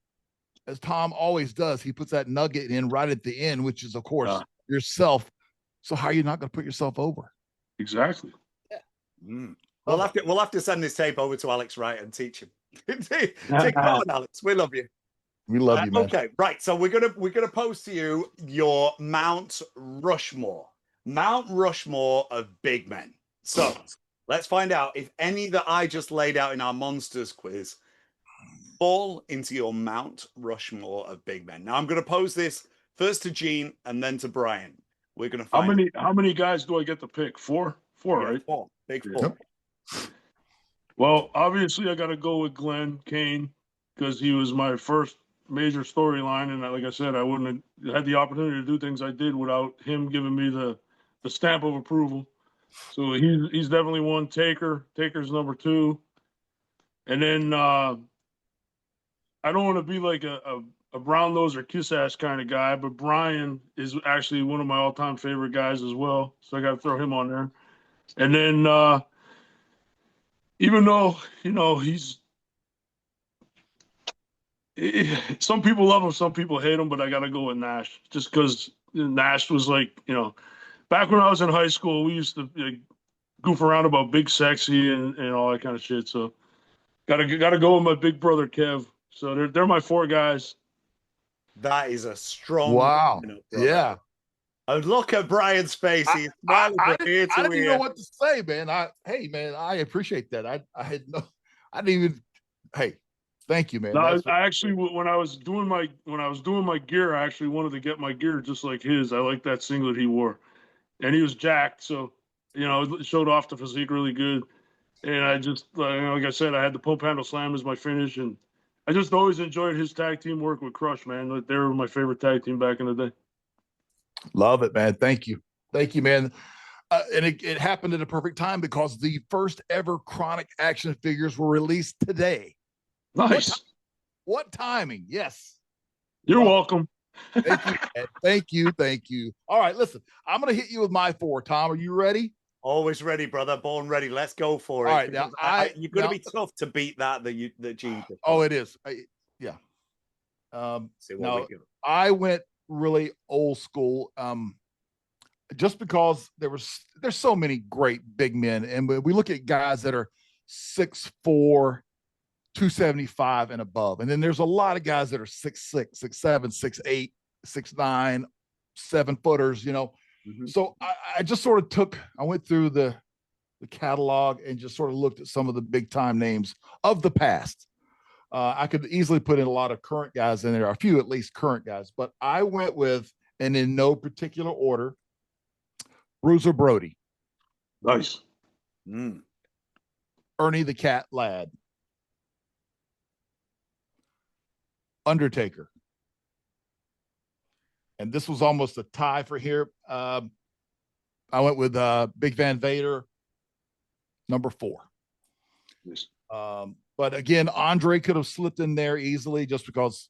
B: as Tom always does, he puts that nugget in right at the end, which is, of course, yourself. So how are you not going to put yourself over?
C: Exactly.
A: Yeah. We'll have to send this tape over to Alex Wright and teach him. Take on, Alex. We love you.
B: We love you, man.
A: Okay, right. So we're gonna pose to you your Mount Rushmore of big men. So let's find out if any that I just laid out in our monsters quiz fall into your Mount Rushmore of big men. Now I'm gonna pose this first to Gene and then to Brian. We're gonna find
C: how many guys do I get to pick? 4, right?
A: 4. Big 4.
C: Yep. Well, obviously I got to go with Glenn Kane because he was my first major storyline. And like I said, I wouldn't have had the opportunity to do things I did without him giving me the stamp of approval. So he's definitely one. Taker's number two. And then I don't want to be like a brown nose or kiss ass kind of guy, but Bryan is actually one of my all time favorite guys as well. So I got to throw him on there. And then even though he's some people love him, some people hate him, but I got to go with Nash just because Nash was like back when I was in high school, we used to goof around about Big Sexy and all that kind of shit. So gotta go with my big brother Kev. So they're my four guys.
A: That is a strong.
B: Wow. Yeah.
A: And look at Bryan's face. He's smiling
B: I
A: from ear to
B: didn't even
A: ear.
B: know what to say, man. I appreciate that. I didn't even. Hey, thank you, man.
C: No, I actually, when I was doing my gear, I actually wanted to get my gear just like his. I like that singlet he wore, and he was jacked, so it showed off the physique really good. And I just, like I said, I had the pump handle slam as my finish, and I just always enjoyed his tag team work with Crush, man. They were my favorite tag team back in the day.
B: Love it, man. Thank you, man. And it happened at a perfect time because the first ever Chronic action figures were released today.
C: Nice.
B: What timing? Yes.
C: You're welcome.
B: Thank you, man. Thank you. All right, listen, I'm going to hit you with my four. Tom, are you ready?
A: Always ready, brother. Born ready. Let's go for it.
B: All right, now
A: you're going to be tough to beat that Gene.
B: Oh, it is. Yeah. I went really old school. Just because there's so many great big men, and we look at guys that are 6'4", 275 and above, and then there's a lot of guys that are 6'6", 6'7", 6'8", 6'9", 7-footers. So I just sort of went through the catalog and just sort of looked at some of the big time names of the past. I could easily put in a lot of current guys in there, a few at least current guys, but I went with, and in no particular order, Bruiser Brody.
C: Nice.
B: Ernie the Cat Ladd. Undertaker. And this was almost a tie for here. I went with Big Van Vader, number 4.
C: Yes.
B: But again, Andre could have slipped in there easily just because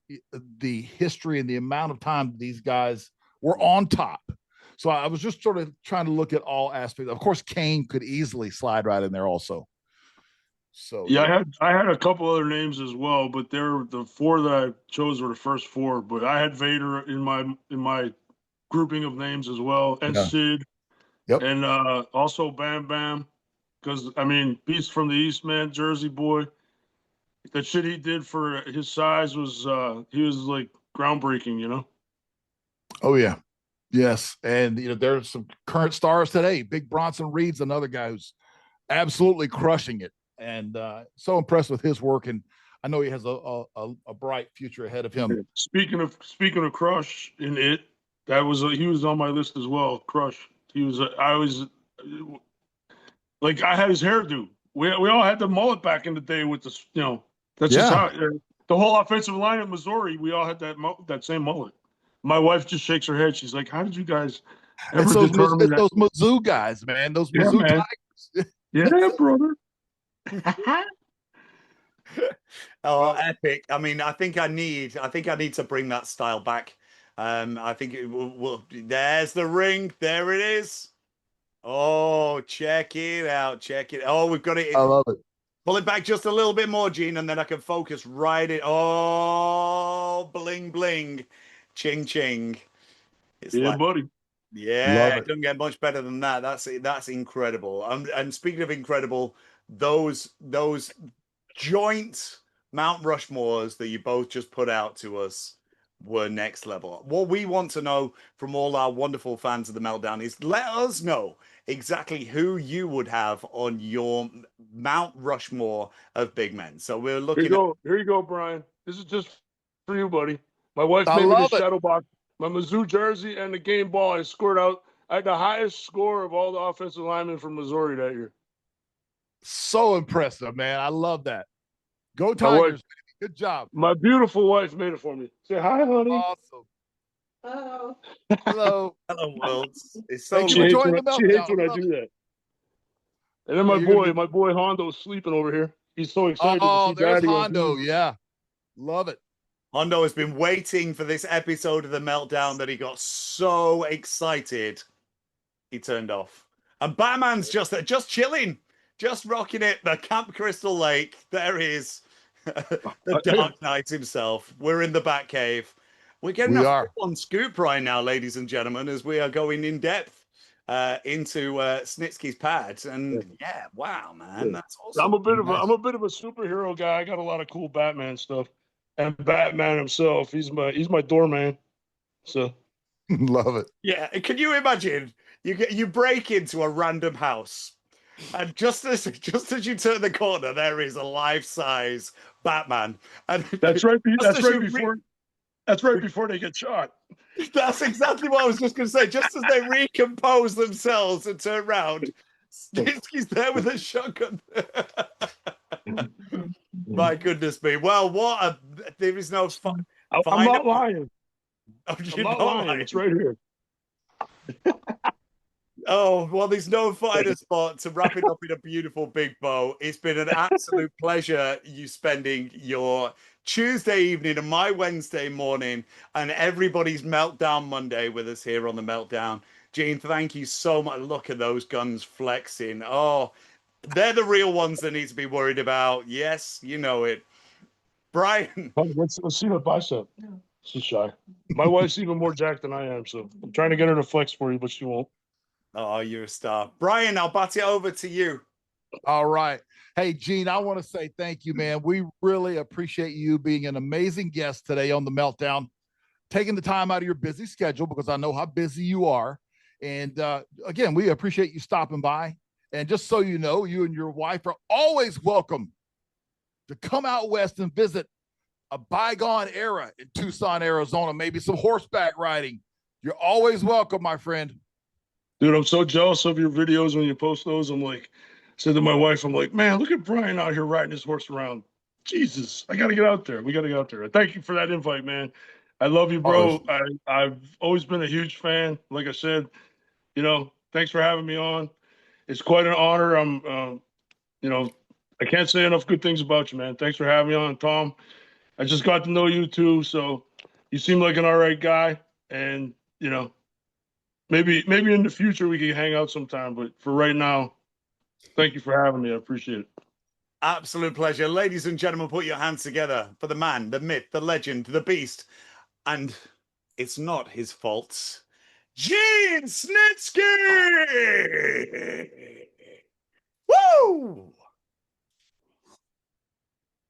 B: the history and the amount of time these guys were on top. So I was just sort of trying to look at all aspects. Of course, Kane could easily slide right in there also. So
C: yeah, I had a couple other names as well, but the 4 that I chose were the first 4. But I had Vader in my grouping of names as well, and Sid, and also Bam Bam, because Beast from the East, man, Jersey boy. That shit he did for his size was he was like groundbreaking,
B: Oh yeah. Yes, and there's some current stars today. Big Bronson Reed's another guy who's absolutely crushing it, and so impressed with his work. And I know he has a bright future ahead of him.
C: Speaking of Crush in it, he was on my list as well. Crush. He was. I had his hairdo. We all had the mullet back in the day with the That's just how the whole offensive line in Missouri. We all had that same mullet. My wife just shakes her head. She's like, "How did you guys ever determine that?"
B: Those Mizzou guys, man. Those Mizzou Tigers.
C: Yeah, brother.
A: Oh, epic! I think I need to bring that style back. I think it will. There's the ring. There it is. Oh, check it out. Oh, we've got it.
B: I love it.
A: Pull it back just a little bit more, Gene, and then I can focus right in. Oh, bling, bling. Ching, ching. It's
C: buddy.
A: Yeah, it doesn't get much better than that. That's incredible. And speaking of incredible, those joint Mount Rushmores that you both just put out to us were next level. What we want to know from all our wonderful fans of the Meltdown is let us know exactly who you would have on your Mount Rushmore of big men. So we're looking.
C: Here you go, Brian. This is just for you, buddy. My wife made me the shadow box. My Mizzou jersey and the game ball. I scored out. I had the highest score of all the offensive linemen from Missouri that year.
B: So impressive, man. I love that. Go Tigers. Good job.
C: My beautiful wife made it for me. Say hi, honey.
B: Awesome.
D: Hello.
B: Hello.
A: Hello, worlds. It's so
B: Thank you
C: She
B: for
C: hates,
B: joining the
C: she hates
B: Meltdown.
C: when I
B: Love
C: do
B: it.
C: that. And then
B: Yeah, you're gonna
C: my
B: get...
C: boy Hondo's sleeping over here. He's so excited to
B: Oh,
C: see
B: there's
C: Daddy on
B: Hondo.
C: TV.
B: Yeah. Love it.
A: Hondo has been waiting for this episode of the Meltdown that he got so excited he turned off. And Batman's just chilling, just rocking it. The Camp Crystal Lake. There he is. The Dark Knight himself. We're in the Batcave. We're getting
B: We
A: a
B: are.
A: full-on scoop right now, ladies and gentlemen, as we are going in depth into Snitsky's pad. And yeah, wow, man, that's awesome.
C: I'm a bit of a superhero guy. I got a lot of cool Batman stuff. And Batman himself, he's my doorman. So
B: Love it.
A: Yeah, can you imagine? You break into a random house, and just as you turn the corner, there is a life-size Batman. And
C: that's right.
A: just as you
C: That's right before they get shot.
A: That's exactly what I was just going to say. Just as they recompose themselves and turn around, Snitsky's there with a shotgun. My goodness me. Well, there is no fun.
C: I'm not lying.
A: Oh,
C: I'm not lying. It's right here.
A: Oh, well, there's no finer spot to wrap it up in a beautiful big bow. It's been an absolute pleasure you spending your Tuesday evening and my Wednesday morning and everybody's Meltdown Monday with us here on the Meltdown. Gene, thank you so much. Look at those guns flexing. Oh, they're the real ones that need to be worried about. Yes, you know it. Brian.
C: Let's see the bicep. She's shy. My wife's even more jacked than I am, so I'm trying to get her to flex for you, but she won't.
A: Oh, you're a star. Brian, I'll bat it over to you.
B: All right. Hey, Gene, I want to say thank you, man. We really appreciate you being an amazing guest today on the Meltdown, taking the time out of your busy schedule because I know how busy you are. And again, we appreciate you stopping by. And just so you know, you and your wife are always welcome to come out west and visit a bygone era in Tucson, Arizona, maybe some horseback riding. You're always welcome, my friend.
C: Dude, I'm so jealous of your videos when you post those. Said to my wife, I'm like, man, look at Brian out here riding his horse around. Jesus, I got to get out there. We got to get out there. Thank you for that invite, man. I love you, bro. I've always been a huge fan. Like I said, thanks for having me on. It's quite an honor. I can't say enough good things about you, man. Thanks for having me on, Tom. I just got to know you too. So you seem like an all right guy. And, maybe in the future we can hang out sometime, but for right now, thank you for having me. I appreciate it.
A: Absolute pleasure. Ladies and gentlemen, put your hands together for the man, the myth, the legend, the beast. And it's not his fault. Gene Snitsky! Woo!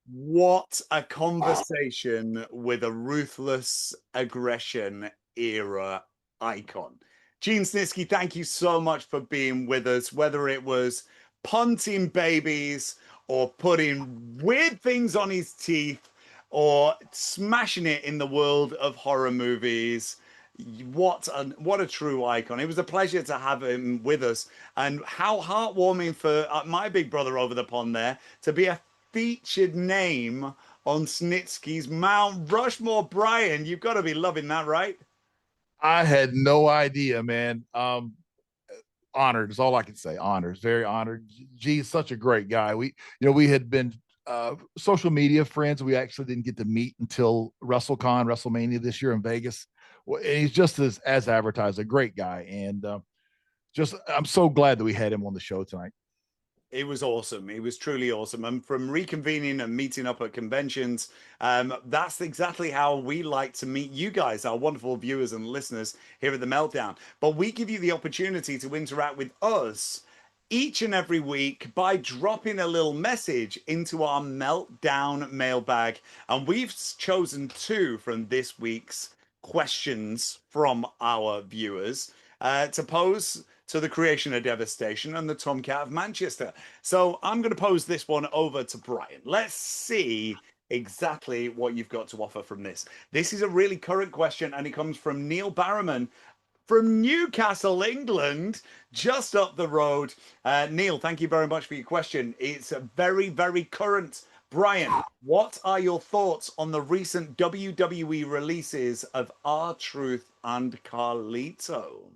A: What a conversation with a ruthless aggression era icon. Gene Snitsky, thank you so much for being with us, whether it was punting babies or putting weird things on his teeth or smashing it in the world of horror movies. What a true icon. It was a pleasure to have him with us, and how heartwarming for my big brother over the pond there to be a featured name on Snitsky's Mount Rushmore. Brian, you've got to be loving that, right?
B: I had no idea, man. Honored is all I can say. Honored, very honored. G's such a great guy. We had been social media friends. We actually didn't get to meet until WrestleMania this year in Vegas. Well, he's just as advertised, a great guy. And I'm so glad that we had him on the show tonight.
A: It was awesome. It was truly awesome. And from reconvening and meeting up at conventions, that's exactly how we like to meet you guys, our wonderful viewers and listeners here at the Meltdown. But we give you the opportunity to interact with us each and every week by dropping a little message into our Meltdown mailbag. And we've chosen 2 from this week's questions from our viewers to pose to the Creation of Devastation and the Tomcat of Manchester. So I'm going to pose this one over to Brian. Let's see exactly what you've got to offer from this. This is a really current question, and it comes from Neil Barrowman from Newcastle, England, just up the road. Neil, thank you very much for your question. It's a very, very current Bryan, what are your thoughts on the recent WWE releases of R-Truth and Carlito?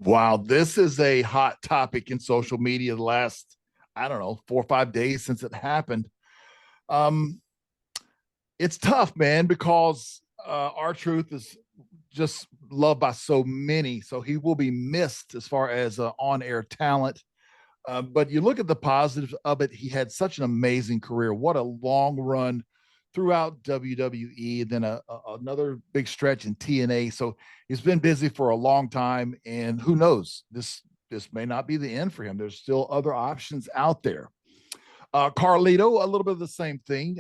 B: Wow, this is a hot topic in social media the last, I don't know, 4 or 5 days since it happened. Um, it's tough, man, because R-Truth is just loved by so many. So he will be missed as far as on-air talent. But you look at the positives of it. He had such an amazing career. What a long run throughout WWE, then another big stretch in TNA. So he's been busy for a long time, and who knows? This may not be the end for him. There's still other options out there. Carlito, a little bit of the same thing,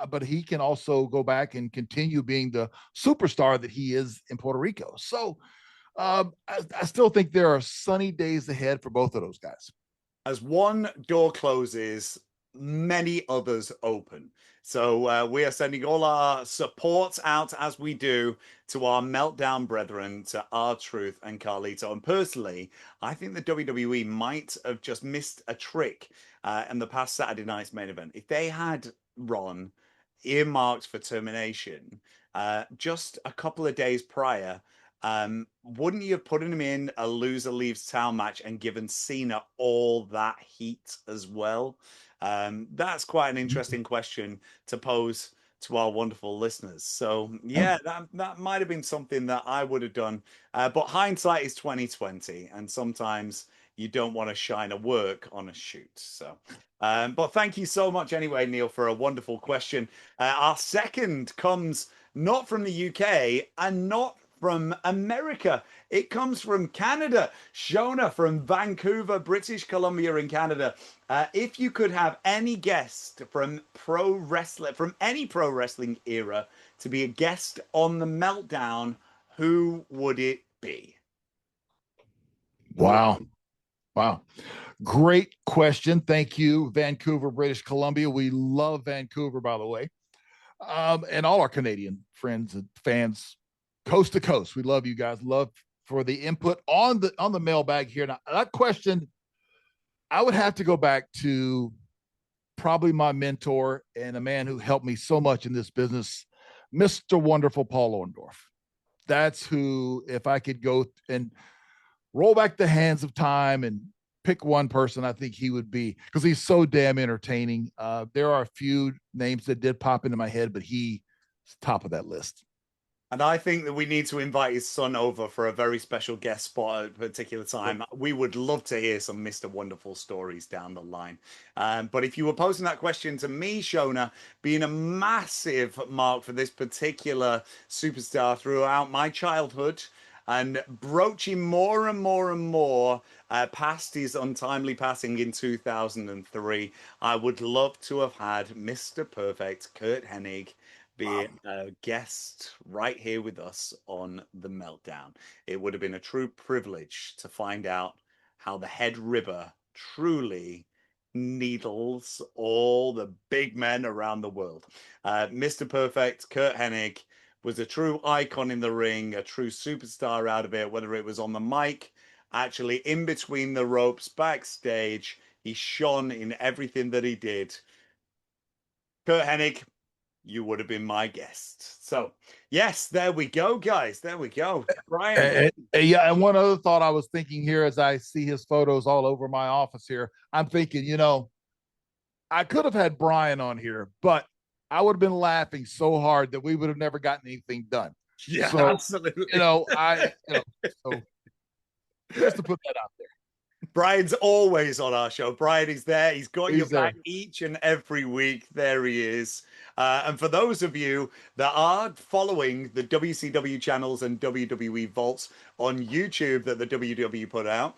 B: but he can also go back and continue being the superstar that he is in Puerto Rico. So I still think there are sunny days ahead for both of those guys.
A: As one door closes, many others open. So we are sending all our support out as we do to our Meltdown brethren, to R-Truth and Carlito. And personally, I think the WWE might have just missed a trick in the past Saturday night's main event. If they had Ron earmarked for termination just a couple of days prior, wouldn't you have put him in a loser leaves town match and given Cena all that heat as well? That's quite an interesting question to pose to our wonderful listeners. So yeah, that might have been something that I would have done. But hindsight is 2020, and sometimes you don't want to shine a work on a shoot. So but thank you so much anyway, Neil, for a wonderful question. Our second comes not from the UK and not from America. It comes from Canada. Shona from Vancouver, British Columbia in Canada. If you could have any guest from any pro wrestling era to be a guest on the Meltdown, who would it be?
B: Wow. Wow. Great question. Thank you, Vancouver, British Columbia. We love Vancouver, by the way. And all our Canadian friends and fans, coast to coast. We love you guys. Love for the input on the mailbag here. Now, that question, I would have to go back to probably my mentor and a man who helped me so much in this business, Mr. Wonderful Paul Orndorff. That's who, if I could go and roll back the hands of time and pick one person, I think he would be, because he's so damn entertaining. There are a few names that did pop into my head, but he's top of that list.
A: And I think that we need to invite his son over for a very special guest spot at a particular time. We would love to hear some Mr. Wonderful stories down the line. But if you were posing that question to me, Shona, being a massive mark for this particular superstar throughout my childhood, and broaching more and more and more past his untimely passing in 2003, I would love to have had Mr. Perfect, Kurt Hennig, be a guest right here with us on the Meltdown. It would have been a true privilege to find out how the head ribber truly needles all the big men around the world. Mr. Perfect, Kurt Hennig, was a true icon in the ring, a true superstar out of it, whether it was on the mic, actually in between the ropes, backstage. He shone in everything that he did. Kurt Hennig, you would have been my guest. So, yes, there we go, guys. There we go. Bryan.
B: Yeah, and one other thought I was thinking here as I see his photos all over my office here, I'm thinking, I could have had Bryan on here, but I would have been laughing so hard that we would have never gotten anything done.
A: Yeah,
B: so,
A: absolutely.
B: So just to put that out there.
A: Bryan's always on our show. Bryan is there. He's got your
B: there.
A: back each and every week. There he is. And for those of you that are following the WCW channels and WWE vaults on YouTube that the WWE put out,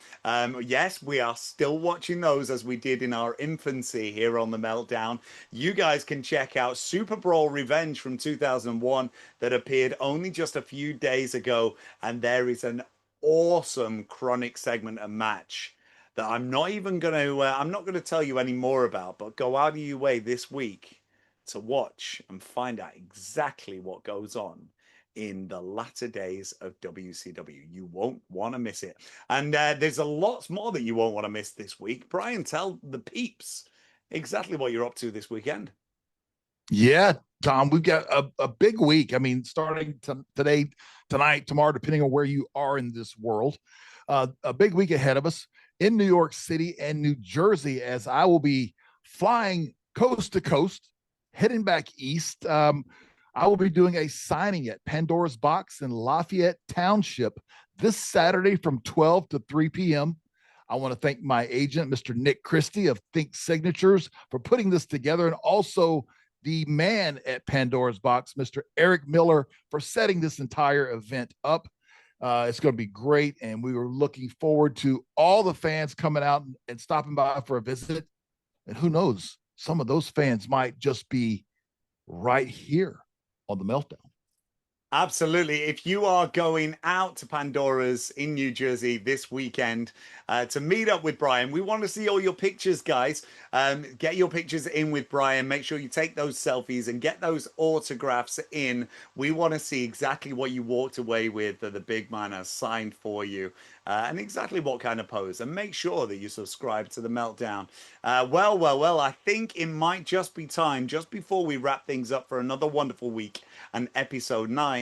A: yes, we are still watching those as we did in our infancy here on the Meltdown. You guys can check out Super Brawl Revenge from 2001 that appeared only just a few days ago. And there is an awesome chronic segment and match that I'm not going to tell you any more about, but go out of your way this week to watch and find out exactly what goes on in the latter days of WCW. You won't want to miss it. And there's a lot more that you won't want to miss this week. Bryan, tell the peeps exactly what you're up to this weekend.
B: Yeah, Tom, we've got a big week. I mean, starting today, tonight, tomorrow, depending on where you are in this world. A big week ahead of us in New York City and New Jersey, as I will be flying coast to coast, heading back east. I will be doing a signing at Pandora's Box in Lafayette Township this Saturday from 12 to 3 p.m. I want to thank my agent, Mr. Nick Christie of Think Signatures, for putting this together, and also the man at Pandora's Box, Mr. Eric Miller, for setting this entire event up. It's going to be great, and we were looking forward to all the fans coming out and stopping by for a visit. And who knows, some of those fans might just be right here on the Meltdown.
A: Absolutely. If you are going out to Pandora's in New Jersey this weekend to meet up with Bryan, we want to see all your pictures, guys. Get your pictures in with Bryan. Make sure you take those selfies and get those autographs in. We want to see exactly what you walked away with that the big man has signed for you and exactly what kind of pose. And make sure that you subscribe to the Meltdown. Well, I think it might just be time, just before we wrap things up for another wonderful week and episode 9,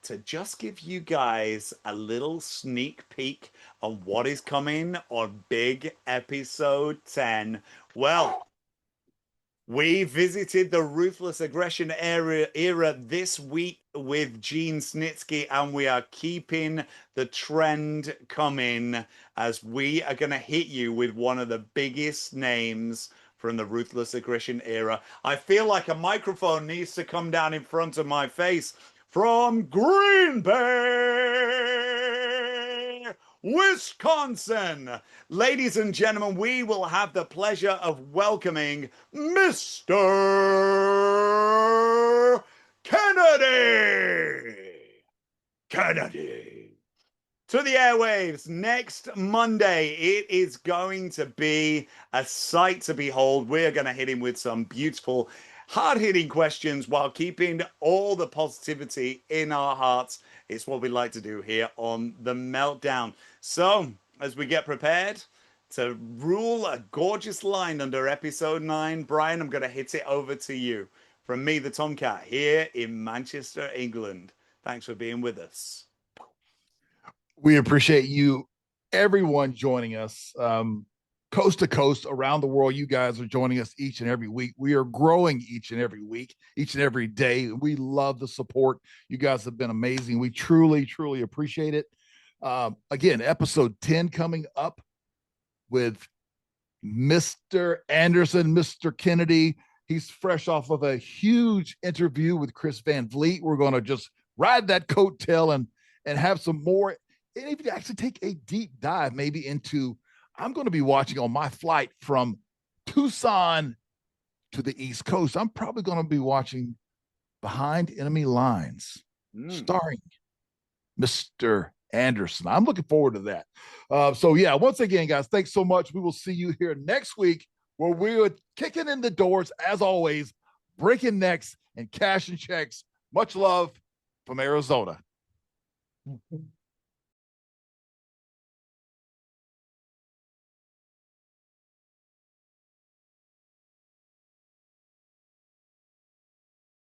A: to just give you guys a little sneak peek on what is coming on big episode 10. Well, we visited the Ruthless Aggression era this week with Gene Snitsky, and we are keeping the trend coming as we are going to hit you with one of the biggest names from the Ruthless Aggression era. I feel like a microphone needs to come down in front of my face. From Green Bay, Wisconsin, ladies and gentlemen, we will have the pleasure of welcoming Mr. Kennedy to the airwaves next Monday. It is going to be a sight to behold. We're going to hit him with some beautiful, hard-hitting questions while keeping all the positivity in our hearts. It's what we like to do here on The Meltdown. So, as we get prepared to rule a gorgeous line under episode 9, Bryan, I'm going to hit it over to you. From me, the Tomcat, here in Manchester, England. Thanks for being with us.
B: We appreciate you, everyone, joining us coast to coast around the world. You guys are joining us each and every week. We are growing each and every week, each and every day. We love the support. You guys have been amazing. We truly, truly appreciate it. Again, episode 10 coming up with Mr. Anderson, Mr. Kennedy. He's fresh off of a huge interview with Chris Van Vliet. We're going to just ride that coattail and have some more, and even actually take a deep dive maybe into, I'm going to be watching on my flight from Tucson to the East Coast. I'm probably going to be watching Behind Enemy Lines, starring Mr. Anderson. I'm looking forward to that. So yeah, once again, guys, thanks so much. We will see you here next week, where we're kicking in the doors, as always, breaking necks and cashing checks. Much love from Arizona.